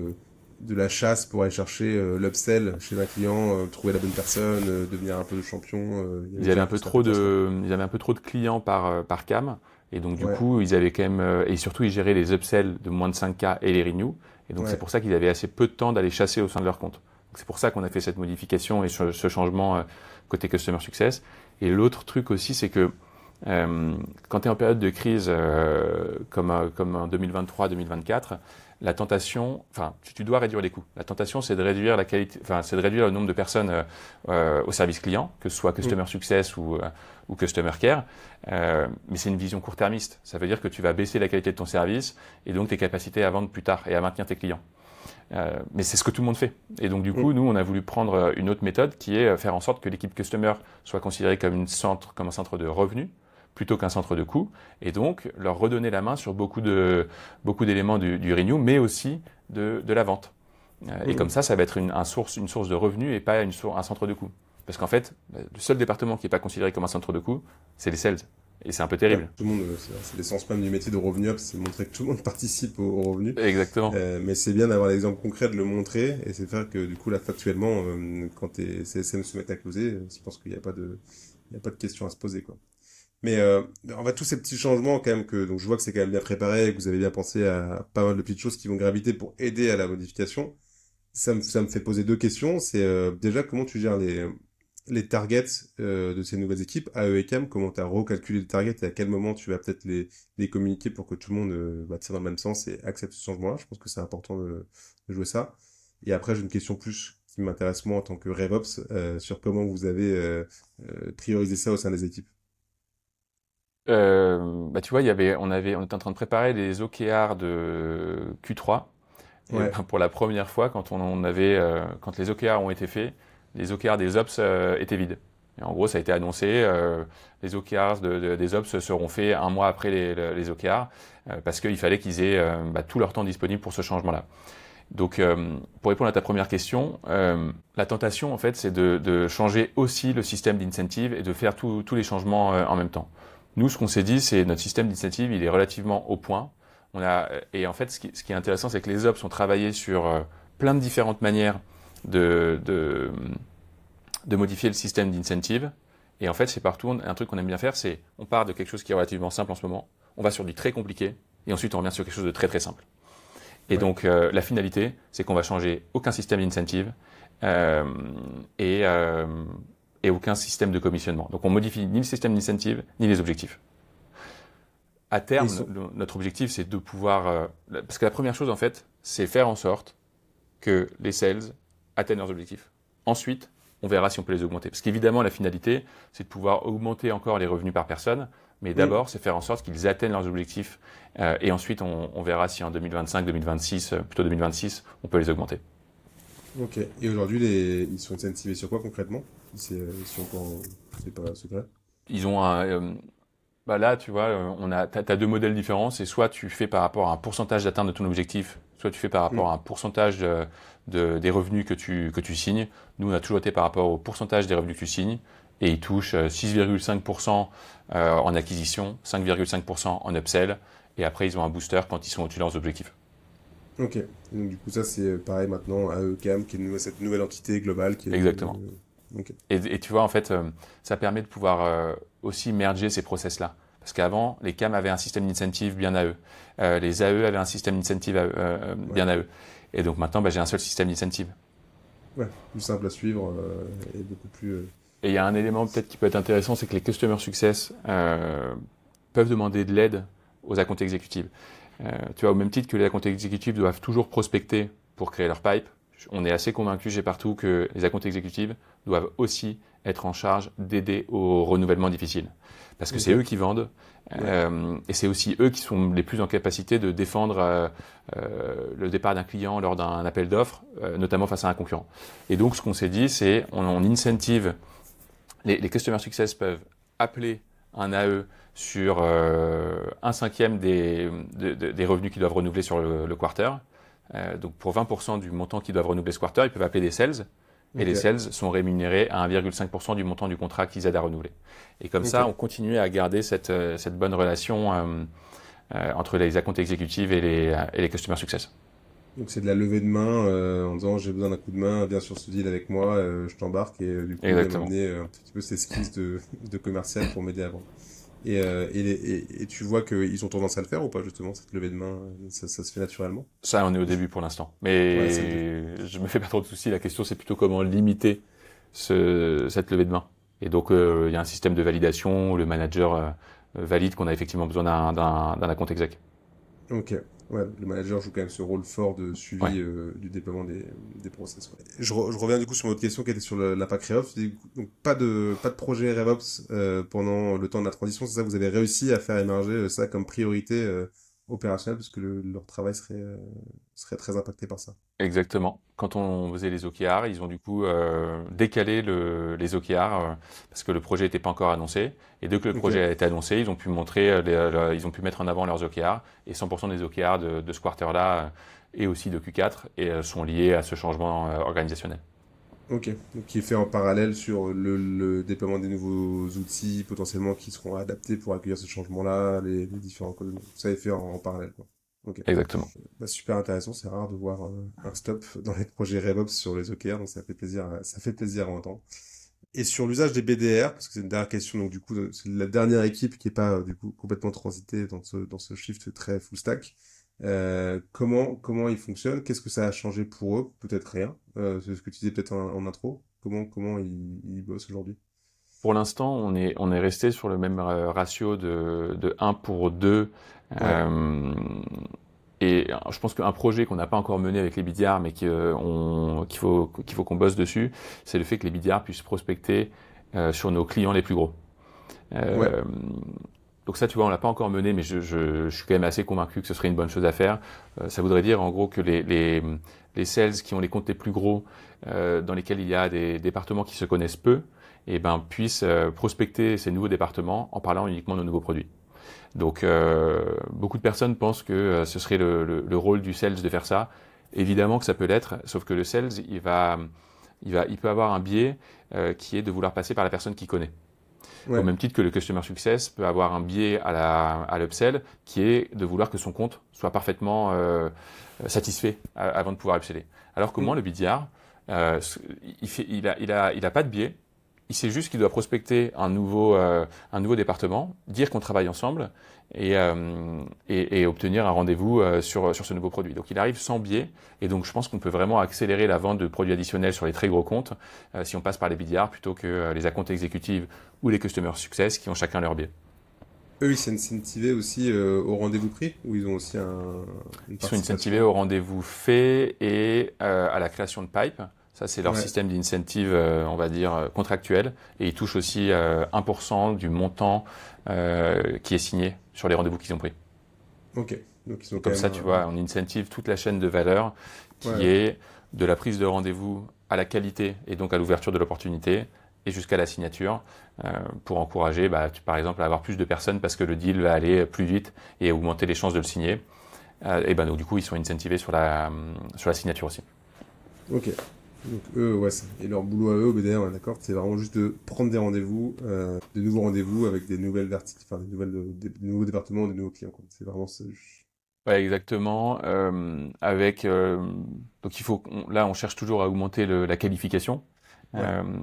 de la chasse pour aller chercher l'upsell chez un client, trouver la bonne personne, devenir un peu le champion. Il y avait Ils avaient déjà un un peu peu cette appétence-là. ils avaient un peu trop de clients par cam. Et donc, du Ouais, coup, ils avaient quand même, et surtout, ils géraient les upsells de moins de 5K et les renews. Et donc, c'est ouais. pour ça qu'ils avaient assez peu de temps d'aller chasser au sein de leur compte. Donc, c'est pour ça qu'on a fait cette modification et ce changement côté Customer Success. Et l'autre truc aussi, c'est que quand tu es en période de crise comme en 2023-2024, la tentation, enfin, tu dois réduire les coûts. La tentation, c'est de réduire la qualité, enfin, c'est de réduire le nombre de personnes au service client, que ce soit Mm, Customer Success ou Customer Care. Mais c'est une vision court-termiste. Ça veut dire que tu vas baisser la qualité de ton service et donc tes capacités à vendre plus tard et à maintenir tes clients. Mais c'est ce que tout le monde fait. Et donc, du coup, mm, nous, on a voulu prendre une autre méthode qui est faire en sorte que l'équipe Customer soit considérée comme un centre de revenus plutôt qu'un centre de coûts, et donc leur redonner la main sur beaucoup d'éléments du renew, mais aussi de la vente. Et comme mm. ça va être une source de revenus et pas un centre de coûts. Parce qu'en fait, le seul département qui n'est pas considéré comme un centre de coûts, c'est les sales. Et c'est un peu Ouais, terrible. tout le monde, c'est l'essence même du métier de revenu up, c'est de montrer que tout le monde participe au revenu. Exactement. Mais c'est bien d'avoir l'exemple concret, de le montrer, et c'est faire que du coup, là, factuellement, quand tes CSM se mettent à closer, je pense qu'il n'y a pas il y a pas de question à se poser, quoi. Mais en fait, tous ces petits changements, quand même, donc je vois que c'est quand même bien préparé, que vous avez bien pensé à pas mal de petites choses qui vont graviter pour aider à la modification. Ça me fait poser deux questions. C'est déjà comment tu gères les targets de ces nouvelles équipes, AE et CAM, comment tu as recalculé les targets et à quel moment tu vas peut-être les communiquer pour que tout le monde tire dans le même sens et accepte ce changement-là. Je pense que c'est important de jouer ça. Et après, j'ai une question plus qui m'intéresse moi en tant que RevOps sur comment vous avez priorisé ça au sein des équipes. Tu vois, on était en train de préparer les OKR de Q3. Et Ouais. ben, pour la première fois, quand les OKR ont été faits, les OKR des Ops étaient vides. Et en gros, ça a été annoncé, les OKRs des Ops seront faits un mois après les OKR, parce qu'il fallait qu'ils aient tout leur temps disponible pour ce changement-là. Donc, pour répondre à ta première question, la tentation, en fait, c'est de changer aussi le système d'incentive et de faire tous les changements en même temps. Nous, ce qu'on s'est dit, c'est notre système d'incentive, il est relativement au point. Et en fait, ce qui est intéressant, c'est que les ops ont travaillé sur plein de différentes manières de, de, de modifier le système d'incentive. Et en fait, c'est partout un truc qu'on aime bien faire, c'est on part de quelque chose qui est relativement simple en ce moment, on va sur du très compliqué, et ensuite on revient sur quelque chose de très très simple. Et Ouais. donc, la finalité, c'est qu'on va changer aucun système d'incentive euh, et, euh, et aucun système de commissionnement. Donc, on modifie ni le système d'incentive, ni les objectifs. À Et ils terme, sont... notre objectif, c'est de pouvoir... parce que la première chose, en fait, c'est faire en sorte que les sales atteignent leurs objectifs. Ensuite, on verra si on peut les augmenter. Parce qu'évidemment, la finalité, c'est de pouvoir augmenter encore les revenus par personne. Mais Hmm, d'abord, c'est faire en sorte qu'ils atteignent leurs objectifs. Et ensuite, on verra si en 2025, 2026, plutôt 2026, on peut les augmenter. ok. Et aujourd'hui, ils sont incentivés sur quoi concrètement? Ils sont encore... C'est pas secret. Ils ont là, tu vois, t'as deux modèles différents. C'est soit tu fais par rapport à un pourcentage d'atteinte de ton objectif, soit tu fais par Hmm, rapport à un pourcentage des revenus que tu signes. Nous, on a toujours été par rapport au pourcentage des revenus que tu signes. Et ils touchent 6,5% en acquisition, 5,5% en upsell. Et après, ils ont un booster quand ils sont au-dessus de leurs objectifs. ok. Et donc du coup, ça c'est pareil maintenant à ECAM, qui est cette nouvelle entité globale qui est... Exactement. Ok. Et tu vois, en fait, ça permet de pouvoir aussi merger ces process-là. Parce qu'avant, les CAM avaient un système d'incentive bien à eux. Les AE avaient un système d'incentive Ouais. bien à eux. Et donc maintenant, j'ai un seul système d'incentive. Ouais. Plus simple à suivre et beaucoup plus... Et il y a un élément peut-être qui peut être intéressant, c'est que les Customer Success peuvent demander de l'aide aux accounts exécutives. Tu vois, au même titre que les accounts exécutifs doivent toujours prospecter pour créer leur pipe, on est assez convaincu chez Partout que les accounts exécutives doivent aussi être en charge d'aider au renouvellement difficile. Parce que c'est eux qui vendent, et c'est aussi eux qui sont les plus en capacité de défendre le départ d'un client lors d'un appel d'offres, notamment face à un concurrent. Et donc, ce qu'on s'est dit, c'est on incentive, les Customer Success peuvent appeler un AE sur 1/5 des revenus qu'ils doivent renouveler sur le quarter. Donc, pour 20% du montant qu'ils doivent renouveler ce quarter, ils peuvent appeler des sales. Et les sales sont rémunérés à 1,5% du montant du contrat qu'ils aident à renouveler. Et comme ça, on continue à garder cette bonne relation entre les accounts exécutives et les customer success. Donc c'est de la levée de main en disant j'ai besoin d'un coup de main, viens sur ce deal avec moi, je t'embarque et du coup il va m'amener un petit peu ces skills de commercial pour m'aider à vendre. Et tu vois qu'ils ont tendance à le faire ou pas justement cette levée de main, ça se fait naturellement? Ça, on est au début pour l'instant. Mais je me fais pas trop de soucis. La question, c'est plutôt comment limiter cette levée de main. Et donc, il y a un système de validation où le manager valide qu'on a effectivement besoin d'un account exec. Ok. Ouais, le manager joue quand même ce rôle fort de suivi du déploiement des process. Ouais. Je reviens du coup sur mon autre question qui était sur l'impact RevOps. Donc pas de projet RevOps pendant le temps de la transition, c'est ça? Vous avez réussi à faire émerger ça comme priorité opérationnelle parce que leur travail serait très impacté par ça. Exactement. Quand on faisait les OKR, ils ont du coup décalé les OKR parce que le projet n'était pas encore annoncé. Et dès que le projet a été annoncé, ils ont pu montrer, ils ont pu mettre en avant leurs OKR. Et 100% des OKR de ce quarter-là et aussi de Q4 sont liés à ce changement organisationnel. Ok, donc qui est fait en parallèle sur le déploiement des nouveaux outils potentiellement qui seront adaptés pour accueillir ce changement-là, les différents codes. Ça est fait en parallèle, quoi. Ok. Exactement. Bah, super intéressant, c'est rare de voir un stop dans les projets RevOps sur les OKR, donc ça fait plaisir à entendre. Et sur l'usage des BDR, parce que c'est une dernière question, donc du coup c'est la dernière équipe qui est pas du coup complètement transitée dans ce shift très full stack. Comment ils fonctionnent? Qu'est-ce que ça a changé pour eux? Peut-être rien. C'est ce que tu disais peut-être en intro. Comment ils bossent aujourd'hui? Pour l'instant, on est resté sur le même ratio de 1 pour 2. Et je pense qu'un projet qu'on n'a pas encore mené avec les BDR, mais qu'il faut qu'on bosse dessus, c'est le fait que les BDR puissent prospecter sur nos clients les plus gros. Donc ça, tu vois, on l'a pas encore mené, mais je suis quand même assez convaincu que ce serait une bonne chose à faire. Ça voudrait dire en gros que les sales qui ont les comptes les plus gros, dans lesquels il y a des départements qui se connaissent peu, et ben puissent prospecter ces nouveaux départements en parlant uniquement de nos nouveaux produits. Donc beaucoup de personnes pensent que ce serait le rôle du sales de faire ça. Évidemment que ça peut l'être, sauf que le sales, il peut avoir un biais qui est de vouloir passer par la personne qu'il connaît. Au même titre que le Customer Success peut avoir un biais à l'upsell qui est de vouloir que son compte soit parfaitement satisfait avant de pouvoir upseller. Alors qu'au moins le BDR, il a pas de biais. Il sait juste qu'il doit prospecter un nouveau département, dire qu'on travaille ensemble et obtenir un rendez-vous sur ce nouveau produit. Donc il arrive sans biais et donc je pense qu'on peut vraiment accélérer la vente de produits additionnels sur les très gros comptes si on passe par les BDR plutôt que les accounts exécutives ou les Customer Success qui ont chacun leur biais. Eux, ils sont incentivés aussi au rendez-vous pris ou ils ont aussi une Ils sont incentivés au rendez-vous fait et à la création de pipe. Ça, c'est leur système d'incentive, on va dire, contractuel. Et ils touchent aussi 1% du montant qui est signé sur les rendez-vous qu'ils ont pris. Ok. Donc, ils ont comme ça, tu vois, on incentive toute la chaîne de valeur qui est de la prise de rendez-vous à la qualité et donc à l'ouverture de l'opportunité et jusqu'à la signature pour encourager, par exemple, à avoir plus de personnes parce que le deal va aller plus vite et augmenter les chances de le signer. Et donc, du coup, ils sont incentivés sur la signature aussi. Ok. Donc eux, et leur boulot à eux, au BDR, d'accord, c'est vraiment juste de prendre des rendez-vous, des nouveaux rendez-vous avec des nouvelles verticales, enfin des nouveaux départements, des nouveaux clients, quoi. C'est vraiment ça. Ouais, exactement. Donc là, on cherche toujours à augmenter la qualification.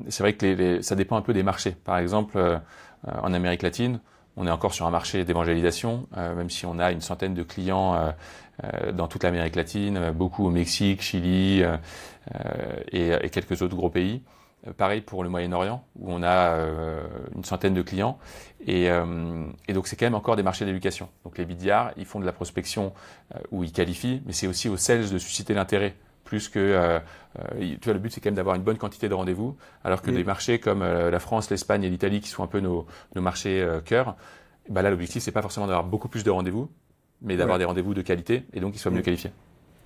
C'est vrai que ça dépend un peu des marchés. Par exemple, en Amérique latine, on est encore sur un marché d'évangélisation, même si on a une centaine de clients dans toute l'Amérique latine, beaucoup au Mexique, Chili et quelques autres gros pays. Pareil pour le Moyen-Orient, où on a une centaine de clients. Et donc, c'est quand même encore des marchés d'éducation. Donc, les BDR, ils font de la prospection où ils qualifient, mais c'est aussi aux sales de susciter l'intérêt plus que tu vois, le but c'est quand même d'avoir une bonne quantité de rendez-vous, alors que des marchés comme la France, l'Espagne et l'Italie, qui sont un peu nos marchés cœurs, bah là l'objectif c'est pas forcément d'avoir beaucoup plus de rendez-vous, mais d'avoir des rendez-vous de qualité et donc qu'ils soient mieux qualifiés.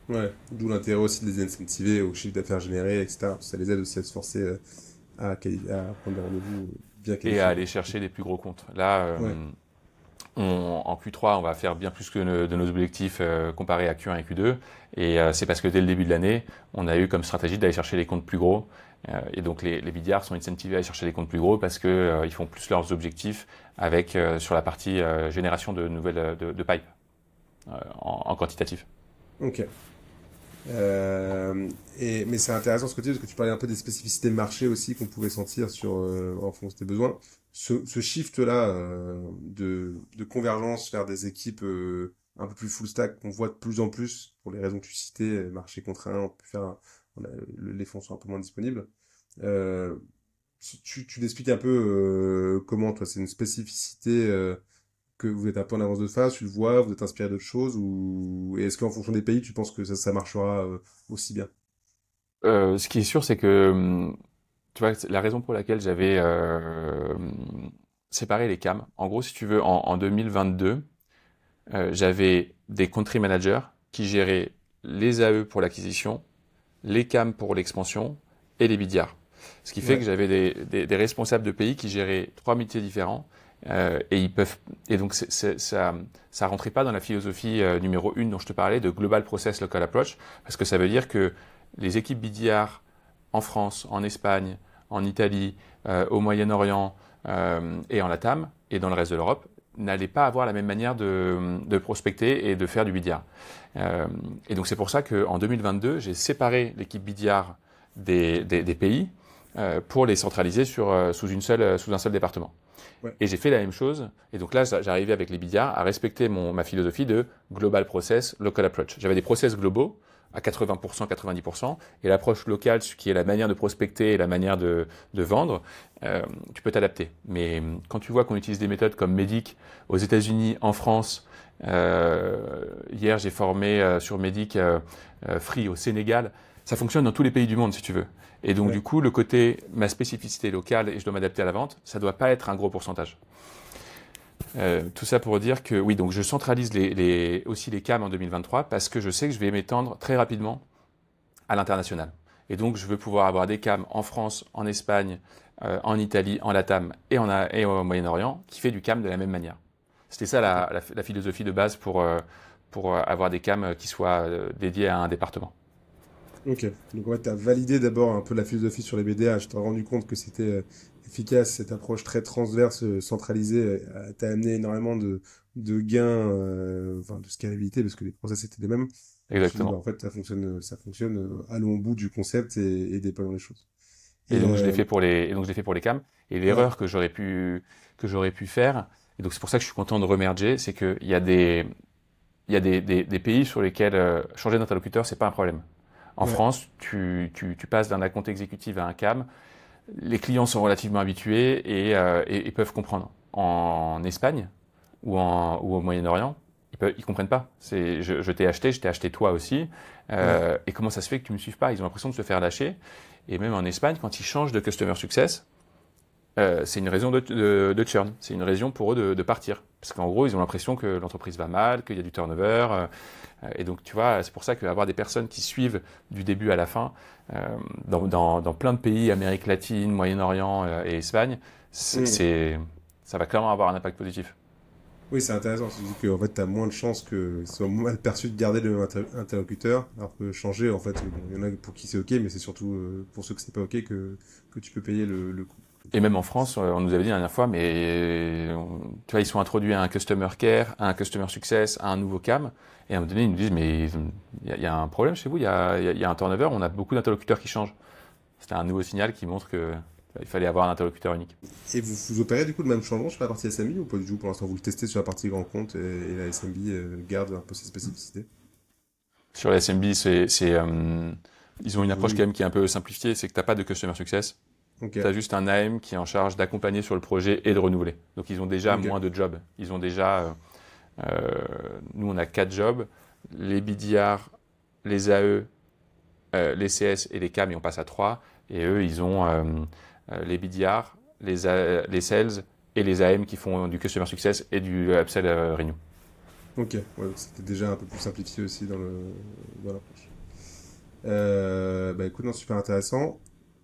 Ouais, d'où l'intérêt aussi de les incentiver au chiffre d'affaires généré, etc. Ça les aide aussi à se forcer à prendre des rendez-vous bien Et à qualifiés. aller chercher des plus gros comptes. Là, Ouais, en Q3, on va faire bien plus que de nos objectifs comparés à Q1 et Q2. Et c'est parce que dès le début de l'année, on a eu comme stratégie d'aller chercher les comptes plus gros. Et donc les BDR sont incentivés à aller chercher les comptes plus gros parce que ils font plus leurs objectifs avec sur la partie génération de nouvelles de pipe en quantitatif. ok. Mais c'est intéressant ce que tu dis, parce que tu parlais un peu des spécificités de marché aussi qu'on pouvait sentir en fonction de tes besoins. Ce shift-là de convergence vers des équipes un peu plus full stack qu'on voit de plus en plus, pour les raisons que tu citais, marché contraint, on peut faire, les fonds sont un peu moins disponibles. Euh, tu l'expliques un peu comment, toi, c'est une spécificité que vous êtes un peu en avance de phase, tu le vois, vous êtes inspiré d'autres choses, ou et est-ce qu'en fonction des pays, tu penses que ça marchera aussi bien? Ce qui est sûr, c'est que tu vois, la raison pour laquelle j'avais séparé les CAM, en gros, si tu veux, en 2022, j'avais des country managers qui géraient les AE pour l'acquisition, les CAM pour l'expansion et les BDR. Ce qui fait que Ouais, j'avais des responsables de pays qui géraient trois métiers différents et donc ça rentrait pas dans la philosophie numéro 1 dont je te parlais de Global Process Local Approach parce que ça veut dire que les équipes BDR en France, en Espagne, en Italie, au Moyen-Orient et en LATAM et dans le reste de l'Europe n'allaient pas avoir la même manière de prospecter et de faire du BDR. Et donc c'est pour ça qu'en 2022, j'ai séparé l'équipe BDR des pays pour les centraliser sous un seul département. ouais, Et j'ai fait la même chose. Et donc là, j'arrivais avec les BDR à respecter ma philosophie de Global Process, Local Approach. J'avais des process globaux à 80%, 90%, et l'approche locale, ce qui est la manière de prospecter et la manière de vendre, tu peux t'adapter. Mais quand tu vois qu'on utilise des méthodes comme Medic aux États-Unis, en France, hier j'ai formé sur Medic Free au Sénégal, ça fonctionne dans tous les pays du monde si tu veux. Et donc ouais. du coup, le côté ma spécificité locale et je dois m'adapter à la vente, ça doit pas être un gros pourcentage. Tout ça pour dire que oui, donc je centralise aussi les CAM en 2023 parce que je sais que je vais m'étendre très rapidement à l'international. Et donc je veux pouvoir avoir des CAM en France, en Espagne, en Italie, en LATAM et au Moyen-Orient qui fait du CAM de la même manière. C'était ça la philosophie de base pour avoir des CAM qui soient dédiés à un département. Ok. Donc en fait, tu as validé d'abord un peu la philosophie sur les BDA. Je t'ai rendu compte que c'était efficace, cette approche très transverse, centralisée. T'as amené énormément de gains, enfin de scalabilité, parce que les process étaient les mêmes. Je me suis dit, bah, Exactement. en fait, ça fonctionne, allons au bout du concept et déployons les choses. Et Et donc je l'ai fait pour les CAM. Et ouais, l'erreur que j'aurais pu faire, et donc c'est pour ça que je suis content de remerger, c'est qu'il y a des pays sur lesquels changer d'interlocuteur, c'est pas un problème. En ouais, France, tu passes d'un account exécutif à un CAM, les clients sont relativement habitués et peuvent comprendre. En Espagne ou au Moyen-Orient, ils comprennent pas. Je t'ai acheté, je t'ai acheté toi aussi. ouais, Et comment ça se fait que tu me suives pas? Ils ont l'impression de se faire lâcher. Et même en Espagne, quand ils changent de customer success, c'est une raison de churn. C'est une raison pour eux de partir. Parce qu'en gros, ils ont l'impression que l'entreprise va mal, qu'il y a du turnover. Et donc, tu vois, c'est pour ça qu'avoir des personnes qui suivent du début à la fin, dans plein de pays, Amérique latine, Moyen-Orient et Espagne, hmm. ça va clairement avoir un impact positif. Oui, c'est intéressant. Tu dis qu'en fait, tu as moins de chances que ce soit mal perçu de garder le même interlocuteur, alors que changer, en fait, bon, il y en a pour qui c'est ok, mais c'est surtout pour ceux que c'est pas ok que tu peux payer le coût. Et même en France, on nous avait dit la dernière fois, mais tu vois, ils sont introduits à un customer care, à un customer success, à un nouveau CAM. Et à un moment donné, ils nous disent, mais il y a un problème chez vous, il y a un turnover, on a beaucoup d'interlocuteurs qui changent. C'était un nouveau signal qui montre que il fallait avoir un interlocuteur unique. Et vous opérez du coup le même changement sur la partie SMI ou pas du tout? Pour l'instant, vous le testez sur la partie grand compte et la SMB garde un peu ses spécificités. Sur la SMB, ils ont une approche Oui, quand même qui est un peu simplifiée, c'est que tu n'as pas de customer success. ok, Tu as juste un AM qui est en charge d'accompagner sur le projet et de renouveler. Donc ils ont déjà ok, moins de jobs. Ils ont déjà, nous on a 4 jobs, les BDR, les AE les CS et les CAM, et on passe à 3. Et eux, ils ont les BDR, les sales et les AM qui font du customer success et du upsell renew. Ok, ouais, donc c'était déjà un peu plus simplifié aussi dans l'approche. Bah écoute, non, super intéressant.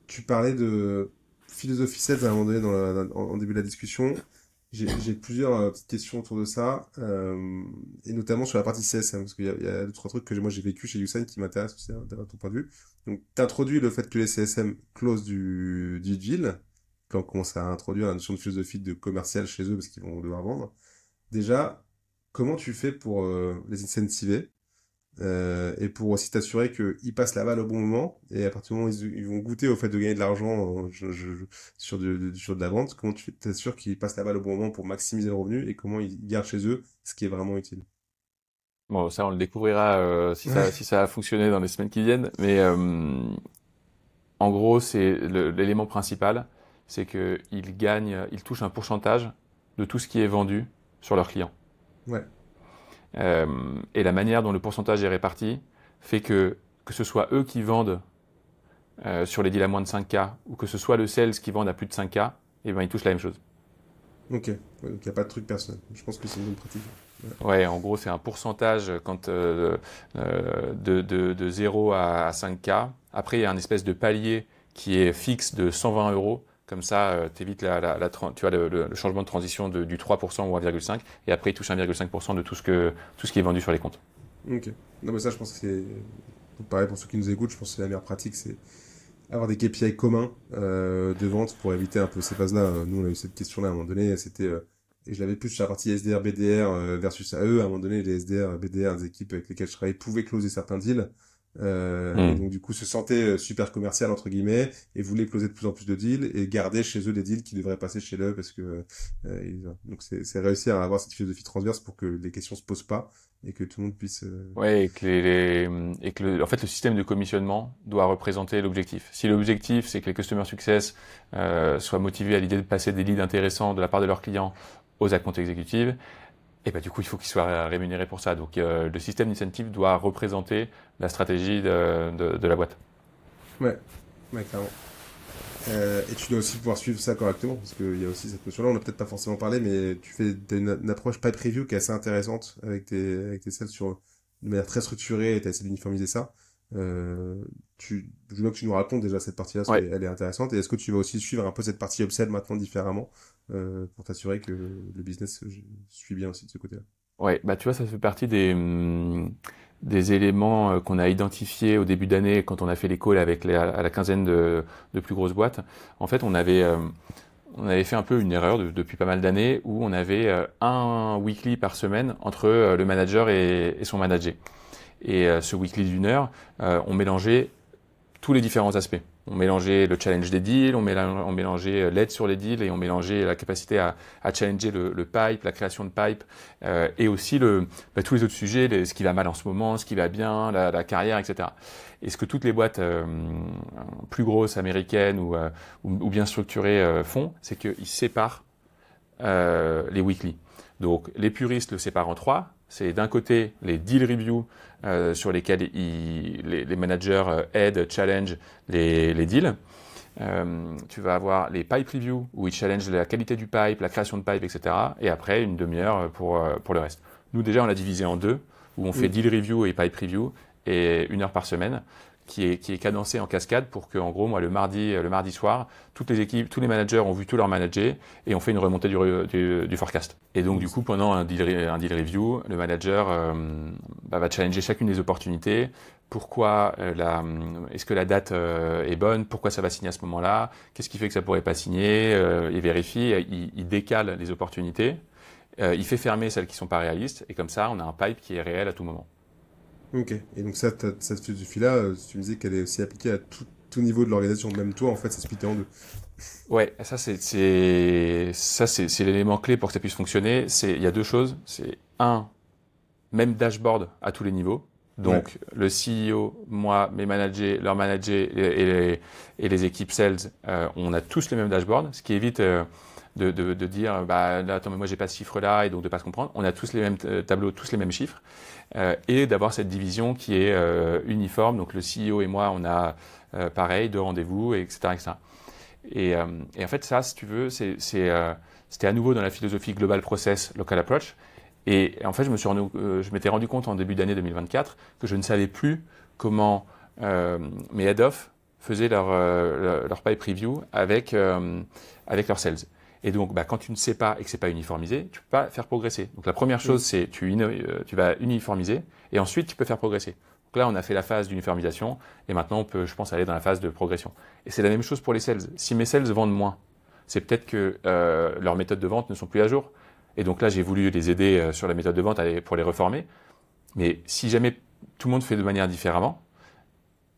Tu parlais de philosophie sales à un moment donné en début de la discussion. J'ai plusieurs petites questions autour de ça, et notamment sur la partie CSM, parce qu'il y a deux, trois trucs que moi j'ai vécu chez Usain qui m'intéressent aussi d'avoir ton point de vue. Donc, tu introduis le fait que les CSM close du deal, quand on commence à introduire la notion de philosophie de commercial chez eux, parce qu'ils vont devoir vendre. Déjà, comment tu fais pour les incentiver et pour aussi t'assurer qu'ils passent la balle au bon moment et à partir du moment où ils vont goûter au fait de gagner de l'argent sur de la vente, comment tu t'assures qu'ils passent la balle au bon moment pour maximiser le revenu et comment ils gardent chez eux ce qui est vraiment utile. Bon, ça, on le découvrira Ouais, si ça a fonctionné dans les semaines qui viennent. Mais en gros, c'est l'élément principal, c'est ils touchent un pourcentage de tout ce qui est vendu sur leurs clients. ouais, Euh, et la manière dont le pourcentage est réparti fait que ce soit eux qui vendent sur les deals à moins de 5K ou que ce soit le sales qui vende à plus de 5K, et ben ils touchent la même chose. ok. Ouais, donc il n'y a pas de truc personnel. Je pense que c'est une bonne pratique. Ouais, Ouais, en gros, c'est un pourcentage de 0 à 5K. Après, il y a un espèce de palier qui est fixe de 120 euros. Comme ça, tu évites tu vois, le changement de transition du 3% ou 1,5. Et après, ils touchent 1,5% de tout ce qui est vendu sur les comptes. ok. Non, mais ça, je pense que c'est pareil pour ceux qui nous écoutent. Je pense que c'est la meilleure pratique, c'est avoir des KPI communs de vente pour éviter un peu ces phases-là. Nous, on a eu cette question-là à un moment donné. C'était et je l'avais plus sur la partie SDR, BDR versus AE. À un moment donné, les SDR, BDR, des équipes avec lesquelles je travaillais pouvaient closer certains deals. Et Hmm. donc, du coup, se sentaient super commercial, entre guillemets, et voulaient closer de plus en plus de deals et garder chez eux des deals qui devraient passer chez eux parce que, donc c'est réussir à avoir cette philosophie transverse pour que les questions se posent pas et que tout le monde puisse, Ouais, en fait, le système de commissionnement doit représenter l'objectif. Si l'objectif, c'est que les customer success soient motivés à l'idée de passer des leads intéressants de la part de leurs clients aux accounts exécutives, et ben du coup, il faut qu'ils soient rémunérés pour ça. Donc, le système d'incentive doit représenter la stratégie de la boîte. ouais, ouais, clairement. Et tu dois aussi pouvoir suivre ça correctement, parce qu'il y a aussi cette notion-là, on n'a peut-être pas forcément parlé, mais tu fais une approche pipe review qui est assez intéressante avec tes sales de manière très structurée et tu as essayé d'uniformiser ça. Je veux que tu nous racontes déjà cette partie-là, parce Ouais, qu'elle est intéressante. Et est-ce que tu vas aussi suivre un peu cette partie upsell maintenant différemment pour t'assurer que le business suit bien aussi de ce côté-là? ouais, bah tu vois, ça fait partie des éléments qu'on a identifiés au début d'année quand on a fait les calls avec à la quinzaine de plus grosses boîtes. En fait, on avait fait un peu une erreur depuis pas mal d'années où on avait un weekly par semaine entre le manager et son manager. Et ce weekly d'une heure, on mélangeait tous les différents aspects. On mélangeait le challenge des deals, on mélangeait l'aide sur les deals et on mélangeait la capacité à challenger le pipe, la création de pipe et aussi tous les autres sujets, ce qui va mal en ce moment, ce qui va bien, la carrière, etc. Et ce que toutes les boîtes plus grosses américaines ou bien structurées font, c'est qu'ils séparent les weekly. Donc les puristes le séparent en trois. C'est d'un côté les deal reviews sur lesquels les managers aident, challenge les deals. Tu vas avoir les pipe reviews où ils challengent la qualité du pipe, la création de pipe, etc. Et après une demi-heure pour le reste. Nous déjà on l'a divisé en deux où on fait Mm. deal review et pipe review et 1 heure par semaine qui est cadencé en cascade pour que, en gros, moi, le mardi soir, toutes les équipes, tous les managers ont vu tous leurs managers et on fait une remontée du forecast. Et donc, du coup, pendant un deal review, le manager va challenger chacune des opportunités. Pourquoi est-ce que la date est bonne? Pourquoi ça va signer à ce moment-là? Qu'est-ce qui fait que ça pourrait pas signer? Il vérifie, il décale les opportunités. Il fait fermer celles qui sont pas réalistes. Et comme ça, on a un pipe qui est réel à tout moment. Ok. Et donc ça, cette philosophie-là, tu me disais qu'elle est aussi appliquée à tout niveau de l'organisation. Même toi, en fait, c'est splitté en deux. Ouais, c'est l'élément clé pour que ça puisse fonctionner. Il y a deux choses. C'est un, même dashboard à tous les niveaux. Ouais. Donc, le CEO, moi, mes managers, leurs managers et les équipes sales, on a tous les mêmes dashboards, ce qui évite de dire, bah, là, attends, mais moi, j'ai pas ce chiffre-là, et donc de pas se comprendre. On a tous les mêmes tableaux, tous les mêmes chiffres, et d'avoir cette division qui est uniforme. Donc, le CEO et moi, on a pareil, 2 rendez-vous, etc., etc. Et en fait, ça, si tu veux, c'était à nouveau dans la philosophie Global Process, Local Approach. Et en fait, je m'étais rendu compte en début d'année 2024 que je ne savais plus comment mes head-off faisaient leur pipe preview avec leurs sales. Et donc, bah, quand tu ne sais pas et que c'est pas uniformisé, tu peux pas faire progresser. Donc, la première chose, c'est tu vas uniformiser et ensuite tu peux faire progresser. Donc là, on a fait la phase d'uniformisation et maintenant on peut, je pense, aller dans la phase de progression. Et c'est la même chose pour les sales. Si mes sales vendent moins, c'est peut-être que leurs méthodes de vente ne sont plus à jour. Et donc là, j'ai voulu les aider sur la méthode de vente pour les reformer. Mais si jamais tout le monde fait de manière différemment,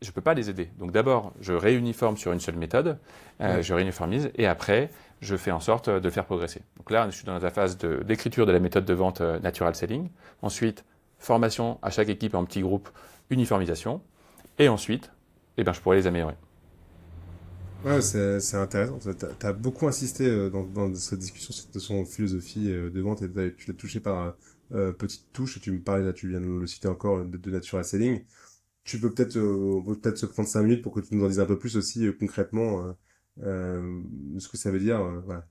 je ne peux pas les aider. Donc d'abord, je réuniforme sur une seule méthode, je réuniformise, et après, je fais en sorte de le faire progresser. Donc là, je suis dans la phase d'écriture de la méthode de vente Natural Selling. Ensuite, formation à chaque équipe en petits groupes, uniformisation. Et ensuite, eh ben, je pourrais les améliorer. Ouais, c'est intéressant. Tu as beaucoup insisté dans cette discussion sur son philosophie de vente et tu l'as touché par petite touche. Tu me parlais, là, tu viens de le citer encore, de Natural Selling. Tu peux on peut peut-être se prendre 5 minutes pour que tu nous en dises un peu plus aussi concrètement ce que ça veut dire. Voilà,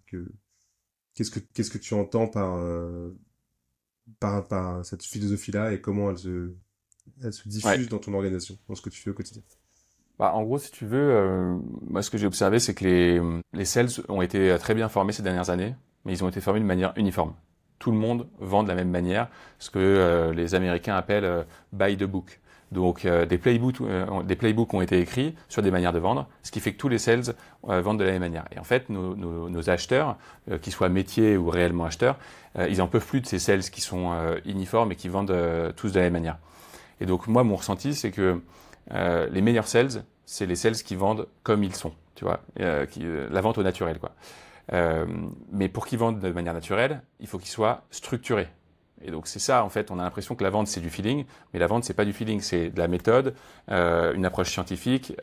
qu'est-ce que tu entends par cette philosophie-là et comment elle se Ouais. diffuse dans ton organisation, dans ce que tu fais au quotidien. Bah, en gros, si tu veux, moi, ce que j'ai observé, c'est que les sales ont été très bien formés ces dernières années, mais ils ont été formés de manière uniforme. Tout le monde vend de la même manière, ce que les Américains appellent by the book. Donc, des playbooks ont été écrits sur des manières de vendre, ce qui fait que tous les sales vendent de la même manière. Et en fait, nos acheteurs, qu'ils soient métiers ou réellement acheteurs, ils en peuvent plus de ces sales qui sont uniformes et qui vendent tous de la même manière. Et donc, moi, mon ressenti, c'est que les meilleurs sales, c'est les sales qui vendent comme ils sont, tu vois, la vente au naturel, quoi. Mais pour qu'ils vendent de manière naturelle, il faut qu'ils soient structurés. Et donc c'est ça, en fait, on a l'impression que la vente c'est du feeling, mais la vente c'est pas du feeling, c'est de la méthode, une approche scientifique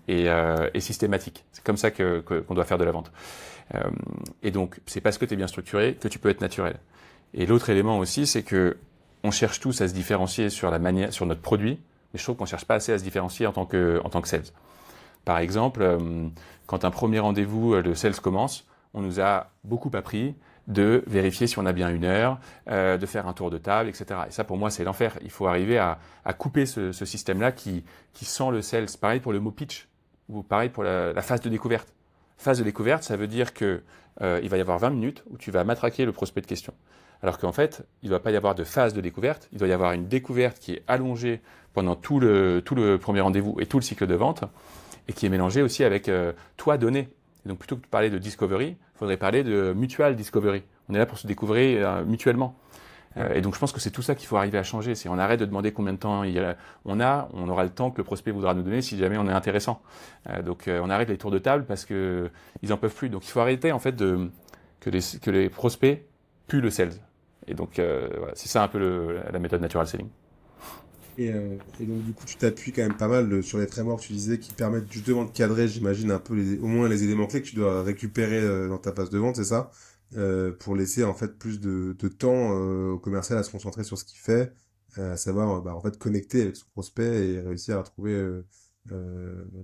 et systématique. C'est comme ça qu'on doit faire de la vente. Et donc c'est parce que tu es bien structuré que tu peux être naturel. Et l'autre élément aussi, c'est que on cherche tous à se différencier sur la manière, sur notre produit, mais je trouve qu'on cherche pas assez à se différencier en tant que sales. Par exemple, quand un premier rendez-vous, le sales commence, on nous a beaucoup appris de vérifier si on a bien 1 heure, de faire un tour de table, etc. Et ça, pour moi, c'est l'enfer. Il faut arriver à couper ce système-là qui sent le sales. Pareil pour le mot pitch, ou pareil pour la phase de découverte. Phase de découverte, ça veut dire que il va y avoir 20 minutes où tu vas matraquer le prospect de questions. Alors qu'en fait, il ne doit pas y avoir de phase de découverte, il doit y avoir une découverte qui est allongée pendant tout le premier rendez-vous et tout le cycle de vente, et qui est mélangée aussi avec toi donné. Et donc plutôt que de parler de discovery, il faudrait parler de mutual discovery. On est là pour se découvrir mutuellement. Et donc je pense que c'est tout ça qu'il faut arriver à changer. C'est on arrête de demander combien de temps on aura le temps que le prospect voudra nous donner si jamais on est intéressant. Donc on arrête les tours de table parce que ils en peuvent plus. Donc il faut arrêter en fait que les prospects puent le sales. Et donc voilà, c'est ça un peu la méthode natural selling. Et donc, du coup, tu t'appuies quand même pas mal sur les frameworks, tu disais, qui permettent justement de cadrer, j'imagine, un peu au moins les éléments clés que tu dois récupérer dans ta phase de vente, c'est ça? Pour laisser en fait plus de temps au commercial à se concentrer sur ce qu'il fait, à savoir bah, en fait connecter avec son prospect et réussir à trouver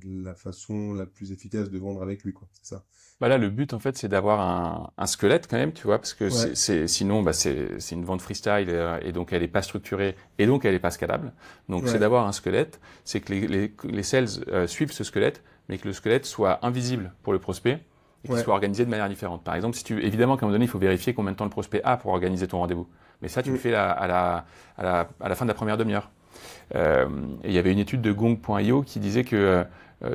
la façon la plus efficace de vendre avec lui, quoi. C'est ça. Bah là, le but, en fait, c'est d'avoir un squelette quand même, tu vois, parce que Ouais, sinon, bah, c'est une vente freestyle et donc elle est pas structurée et donc elle est pas scalable. Donc c'est ouais, d'avoir un squelette, c'est que les sales suivent ce squelette, mais que le squelette soit invisible pour le prospect et qu'il ouais, soit organisé de manière différente. Par exemple, évidemment, qu'à un moment donné, il faut vérifier combien de temps le prospect a pour organiser ton rendez-vous. Mais ça, tu le mm, fais à la fin de la première demi-heure. Et il y avait une étude de Gong.io qui disait que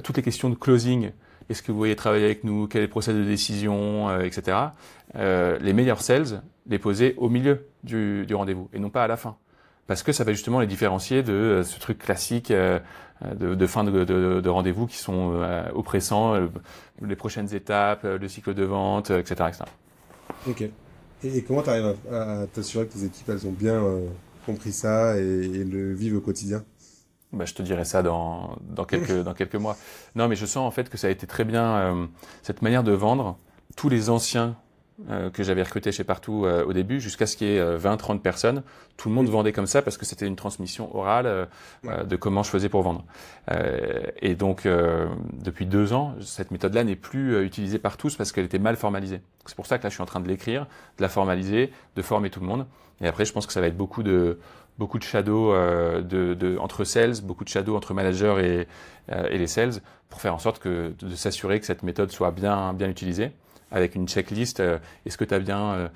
toutes les questions de closing, est-ce que vous voyez travailler avec nous, quel est le process de décision, etc. Les meilleurs sales les posaient au milieu du rendez-vous et non pas à la fin. Parce que ça va justement les différencier de ce truc classique de fin de rendez-vous qui sont oppressants, les prochaines étapes, le cycle de vente, etc., etc. ok. Et comment tu arrives à t'assurer que tes équipes elles ont bien compris ça et le vivent au quotidien? Bah, je te dirai ça dans quelques mois. Non, mais je sens en fait que ça a été très bien, cette manière de vendre. Tous les anciens que j'avais recrutés chez Partout au début, jusqu'à ce qu'il y ait 20-30 personnes. Tout le monde vendait comme ça parce que c'était une transmission orale Ouais. de comment je faisais pour vendre. Et donc, depuis 2 ans, cette méthode-là n'est plus utilisée par tous parce qu'elle était mal formalisée. C'est pour ça que là, je suis en train de l'écrire, de la formaliser, de former tout le monde. Et après, je pense que ça va être beaucoup de shadow entre sales, beaucoup de shadow entre managers et les sales, pour faire en sorte de s'assurer que cette méthode soit bien utilisée, avec une checklist. Est-ce que tu as bien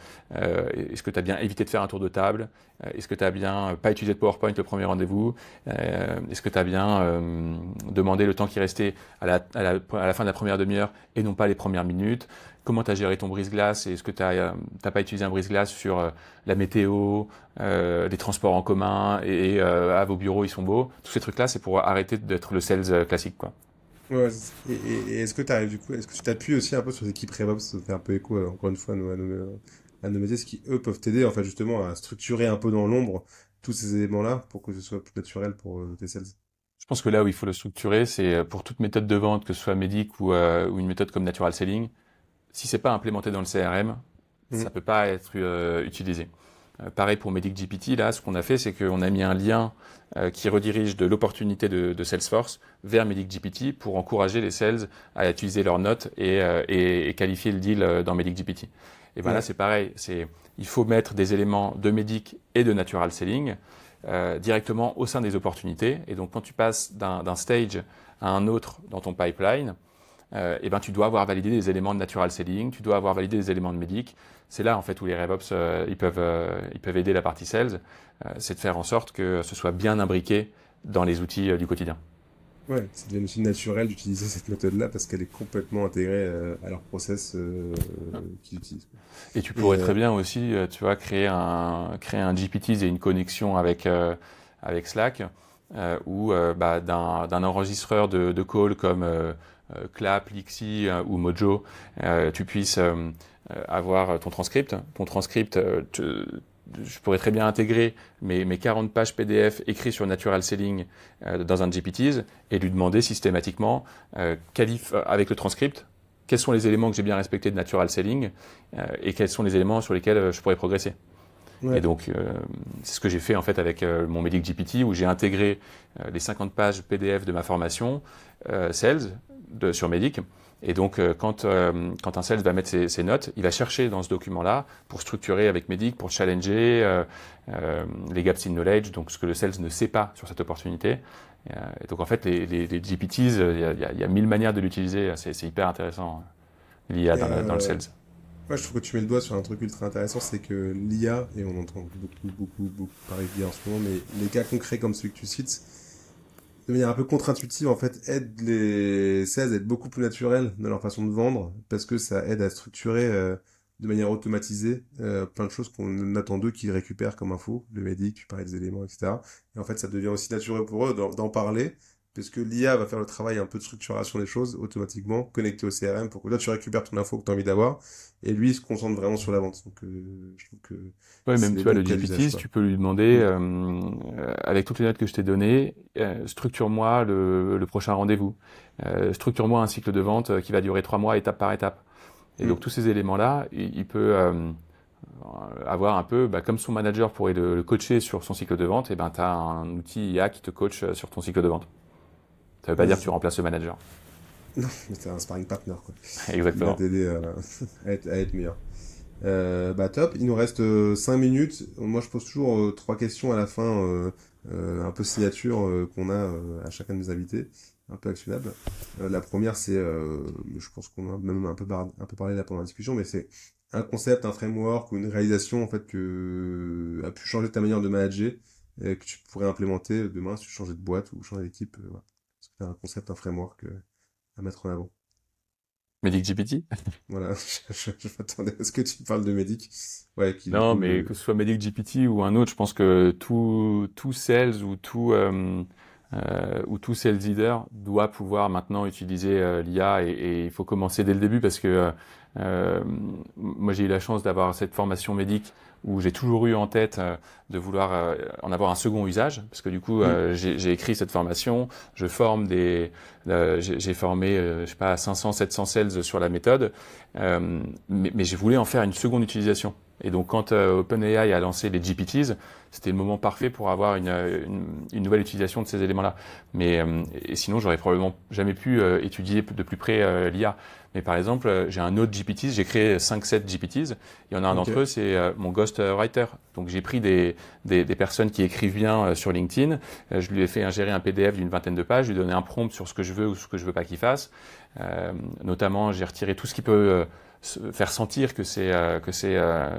évité de faire un tour de table? Est-ce que tu as bien pas utilisé de PowerPoint le premier rendez-vous? Est-ce que tu as bien demandé le temps qui restait à la fin de la première demi-heure et non pas les premières minutes? Comment tu as géré ton brise-glace? Est-ce que tu n'as pas utilisé un brise-glace sur la météo, les transports en commun à vos bureaux, ils sont beaux? Tous ces trucs-là, c'est pour arrêter d'être le sales classique, quoi. Ouais, et est-ce que tu arrives du coup, est-ce que tu t'appuies aussi un peu sur l'équipe RevOps, ça fait un peu écho, encore une fois, à nos métiers, ce qui, eux, peuvent t'aider, en fait, justement, à structurer un peu dans l'ombre tous ces éléments-là pour que ce soit plus naturel pour tes sales. Je pense que là où il faut le structurer, c'est pour toute méthode de vente, que ce soit Médic ou une méthode comme Natural Selling. Si c'est pas implémenté dans le CRM, ça Mhm. peut pas être utilisé. Pareil pour Medic GPT, là, ce qu'on a fait, c'est qu'on a mis un lien qui redirige de l'opportunité de Salesforce vers Medic GPT pour encourager les sales à utiliser leurs notes et qualifier le deal dans Medic GPT. Et ben là, Ouais, c'est pareil. Il faut mettre des éléments de Medic et de Natural Selling directement au sein des opportunités. Et donc, quand tu passes d'un stage à un autre dans ton pipeline, et ben tu dois avoir validé des éléments de natural selling, tu dois avoir validé des éléments de médic. C'est là en fait où les RevOps ils peuvent aider la partie sales, c'est de faire en sorte que ce soit bien imbriqué dans les outils du quotidien. ouais, ça devient aussi naturel d'utiliser cette méthode-là parce qu'elle est complètement intégrée à leur process qu'ils utilisent, quoi. Et tu Et pourrais très bien aussi, tu vois, créer un GPTs et une connexion avec Slack, ou bah, d'un enregistreur de call comme Clap, Lixi ou Mojo, tu puisses avoir ton transcript. Ton transcript, je pourrais très bien intégrer mes 40 pages PDF écrites sur Natural Selling dans un GPTs et lui demander systématiquement, avec le transcript, quels sont les éléments que j'ai bien respectés de Natural Selling et quels sont les éléments sur lesquels je pourrais progresser. Et ouais, donc, c'est ce que j'ai fait en fait avec mon Medic GPT où j'ai intégré les 50 pages PDF de ma formation sales sur Medic. Et donc, quand un sales va mettre ses notes, il va chercher dans ce document-là pour structurer avec Medic, pour challenger les gaps in knowledge, donc ce que le sales ne sait pas sur cette opportunité. Et donc, en fait, les GPTs, il y a 1000 manières de l'utiliser. C'est hyper intéressant, l'IA et, dans le sales. ouais, je trouve que tu mets le doigt sur un truc ultra intéressant, c'est que l'IA, et on entend beaucoup parler d'IA en ce moment, mais les cas concrets comme celui que tu cites, de manière un peu contre-intuitive, en fait, aident les sales à être beaucoup plus naturels dans leur façon de vendre, parce que ça aide à structurer de manière automatisée plein de choses qu'on attend d'eux qu'ils récupèrent comme info, le médic, tu parlais des éléments, etc. Et en fait, ça devient aussi naturel pour eux d'en parler, parce que l'IA va faire le travail un peu de structuration des choses automatiquement, connecté au CRM, pour que là, tu récupères ton info que tu as envie d'avoir, et lui, il se concentre vraiment sur la vente. Donc, je trouve que Oui, c'est même des tu vois, bons le cas d'usage, GPTs, quoi. tu peux lui demander, Mm. avec toutes les notes que je t'ai données, structure-moi le prochain rendez-vous. Structure-moi un cycle de vente qui va durer 3 mois, étape par étape. Et donc Mm. tous ces éléments-là, il peut avoir un peu, bah, comme son manager pourrait le coacher sur son cycle de vente, et ben tu as un outil IA qui te coach sur ton cycle de vente. Ça veut pas Ouais, dire c'est que tu ça. remplaces le manager. Non, mais c'est un sparring partner, quoi. Il va Exactement. t'aider à être meilleur. Bah top, il nous reste 5 minutes. Moi je pose toujours 3 questions à la fin, un peu signature qu'on a à chacun de mes invités, un peu actionnable. La première c'est, je pense qu'on a même un peu parlé là pendant la discussion, mais c'est un concept, un framework ou une réalisation en fait que a pu changer ta manière de manager, que tu pourrais implémenter demain si tu changeais de boîte ou changer d'équipe. Voilà. Est-ce que t'as un concept, un framework à mettre en avant? Medic GPT? Voilà, je m'attendais à ce que tu parles de Medic. Ouais, qui du Non, coup mais que ce soit Medic GPT ou un autre, je pense que tout sales ou tout où tout sales leader doit pouvoir maintenant utiliser l'IA et il faut commencer dès le début parce que moi j'ai eu la chance d'avoir cette formation médique où j'ai toujours eu en tête de vouloir en avoir un second usage parce que du coup Mm. j'ai écrit cette formation, je forme j'ai formé je sais pas 500 700 sales sur la méthode mais j'ai voulu en faire une seconde utilisation. Et donc quand OpenAI a lancé les GPTs, c'était le moment parfait pour avoir une nouvelle utilisation de ces éléments-là. Mais et sinon, j'aurais probablement jamais pu étudier de plus près l'IA. Mais par exemple, j'ai un autre GPTs, j'ai créé 5-7 GPTs. Il y en a un Ok. d'entre eux, c'est mon ghostwriter. Donc j'ai pris des personnes qui écrivent bien sur LinkedIn. Je lui ai fait ingérer un PDF d'une vingtaine de pages, je lui ai donné un prompt sur ce que je veux ou ce que je veux pas qu'il fasse. Notamment, j'ai retiré tout ce qui peut faire sentir que c'est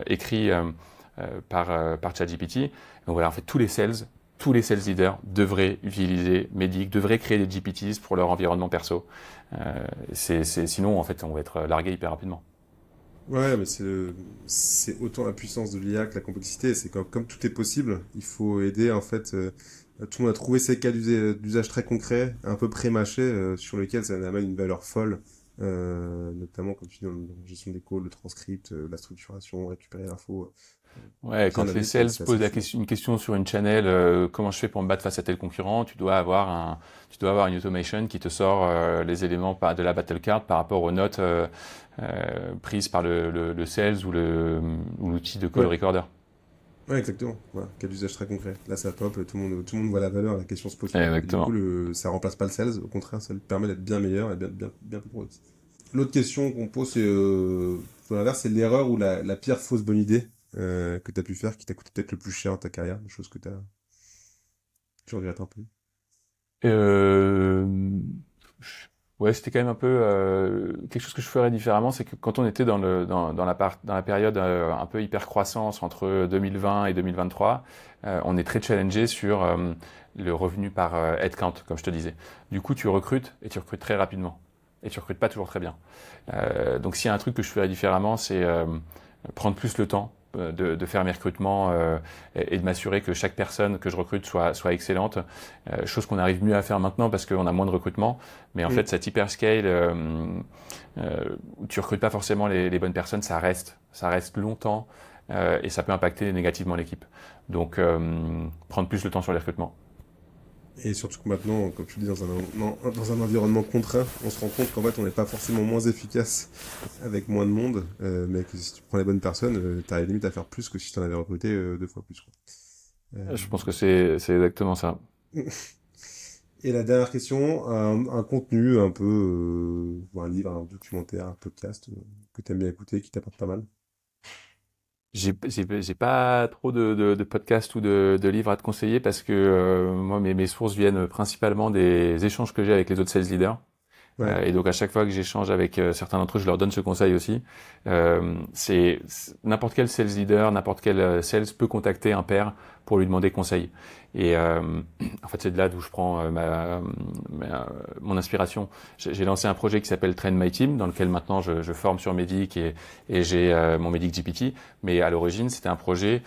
écrit par ChatGPT. Donc voilà, en fait, tous les sales leaders devraient utiliser Medic, devraient créer des GPTs pour leur environnement perso. Sinon, en fait, on va être largué hyper rapidement. Ouais, mais c'est autant la puissance de l'IA que la complexité. C'est comme tout est possible, il faut aider en fait tout le monde à trouver ses cas d'usage très concrets, un peu pré-mâchés, sur lesquels ça amène une valeur folle, notamment comme tu dis dans la gestion des calls, le transcript, la structuration, récupérer l'info, Ouais, bien quand les amené, sales c'est assez posent fou. une question sur une channel, comment je fais pour me battre face à tel concurrent, tu dois avoir une automation qui te sort les éléments de la battle card par rapport aux notes prises par le sales ou l'outil de call Ouais, recorder. ouais, exactement. Voilà, cas d'usage très concret. Là, ça pop, tout le monde voit la valeur, la question se pose plus. Et du coup, Exactement. ça remplace pas le sales, au contraire, ça lui permet d'être bien meilleur et bien plus productif. L'autre question qu'on pose, c'est, sur l'inverse, c'est l'erreur ou la pire fausse bonne idée que tu as pu faire, qui t'a coûté peut-être le plus cher dans ta carrière, des choses que tu regrettes un peu. Euh, ouais, c'était quand même un peu quelque chose que je ferais différemment, c'est que quand on était dans la période un peu hyper croissance entre 2020 et 2023, on est très challengé sur le revenu par headcount, comme je te disais. Du coup, tu recrutes et tu recrutes très rapidement et tu recrutes pas toujours très bien. Donc, s'il y a un truc que je ferais différemment, c'est prendre plus le temps de faire mes recrutements et de m'assurer que chaque personne que je recrute soit excellente. Chose qu'on arrive mieux à faire maintenant parce qu'on a moins de recrutement. Mais en Mm. fait, cette hyperscale où tu recrutes pas forcément les bonnes personnes, ça reste longtemps et ça peut impacter négativement l'équipe. Donc, prendre plus le temps sur les recrutements. Et surtout que maintenant, comme tu dis, dans un environnement contraint, on se rend compte qu'en fait, on n'est pas forcément moins efficace avec moins de monde, mais que si tu prends les bonnes personnes, t'as limite à faire plus que si tu en avais recruté deux fois plus, quoi. Euh, Je pense que c'est exactement ça. Et la dernière question, un contenu un peu, ou un livre, un documentaire, un podcast que t'aimes bien écouter, qui t'apporte pas mal. J'ai pas trop de podcasts ou de livres à te conseiller parce que moi, mes sources viennent principalement des échanges que j'ai avec les autres sales leaders. Ouais. Et donc à chaque fois que j'échange avec certains d'entre eux, je leur donne ce conseil aussi. N'importe quel sales leader, n'importe quel sales peut contacter un pair pour lui demander conseil. Et en fait, c'est de là d'où je prends mon inspiration. J'ai lancé un projet qui s'appelle Train My Team, dans lequel maintenant je forme sur Medic et j'ai mon Medic GPT. Mais à l'origine, c'était un projet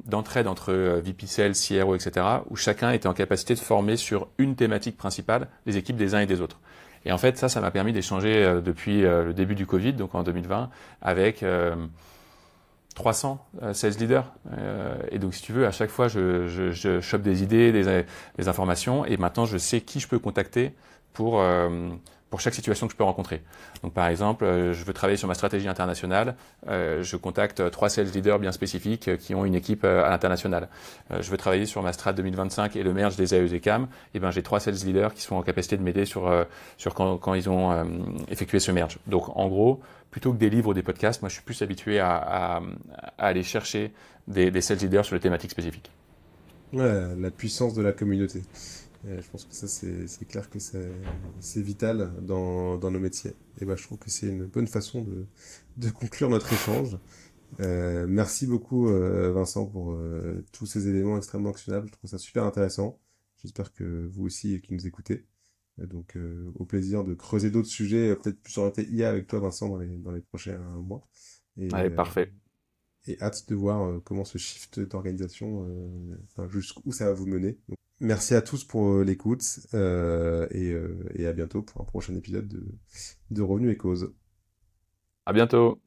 d'entraide entre VP Sales, CRO, etc., où chacun était en capacité de former sur une thématique principale les équipes des uns et des autres. Et en fait, ça m'a permis d'échanger depuis le début du Covid, donc en 2020, avec 300 sales leaders. Et donc, si tu veux, à chaque fois, je chope des idées, des informations, et maintenant, je sais qui je peux contacter pour, euh, pour chaque situation que je peux rencontrer. Donc, par exemple, je veux travailler sur ma stratégie internationale, je contacte 3 sales leaders bien spécifiques qui ont une équipe à l'international. Je veux travailler sur ma strat 2025 et le merge des AES et CAM, et ben j'ai 3 sales leaders qui sont en capacité de m'aider sur quand ils ont effectué ce merge. Donc, en gros, plutôt que des livres ou des podcasts, moi je suis plus habitué à aller chercher des sales leaders sur des thématiques spécifiques. Ouais, la puissance de la communauté. Je pense que ça, c'est clair que c'est vital dans nos métiers. Et bah, je trouve que c'est une bonne façon de conclure notre échange. Merci beaucoup, Vincent, pour tous ces éléments extrêmement actionnables. Je trouve ça super intéressant. J'espère que vous aussi qui nous écoutez. Donc, au plaisir de creuser d'autres sujets, peut-être plus orientés IA avec toi, Vincent, dans les prochains mois. Et, Allez, parfait. et hâte de voir comment ce shift d'organisation, enfin, jusqu'où ça va vous mener. Donc, merci à tous pour l'écoute et à bientôt pour un prochain épisode de Revenu et Cause. À bientôt.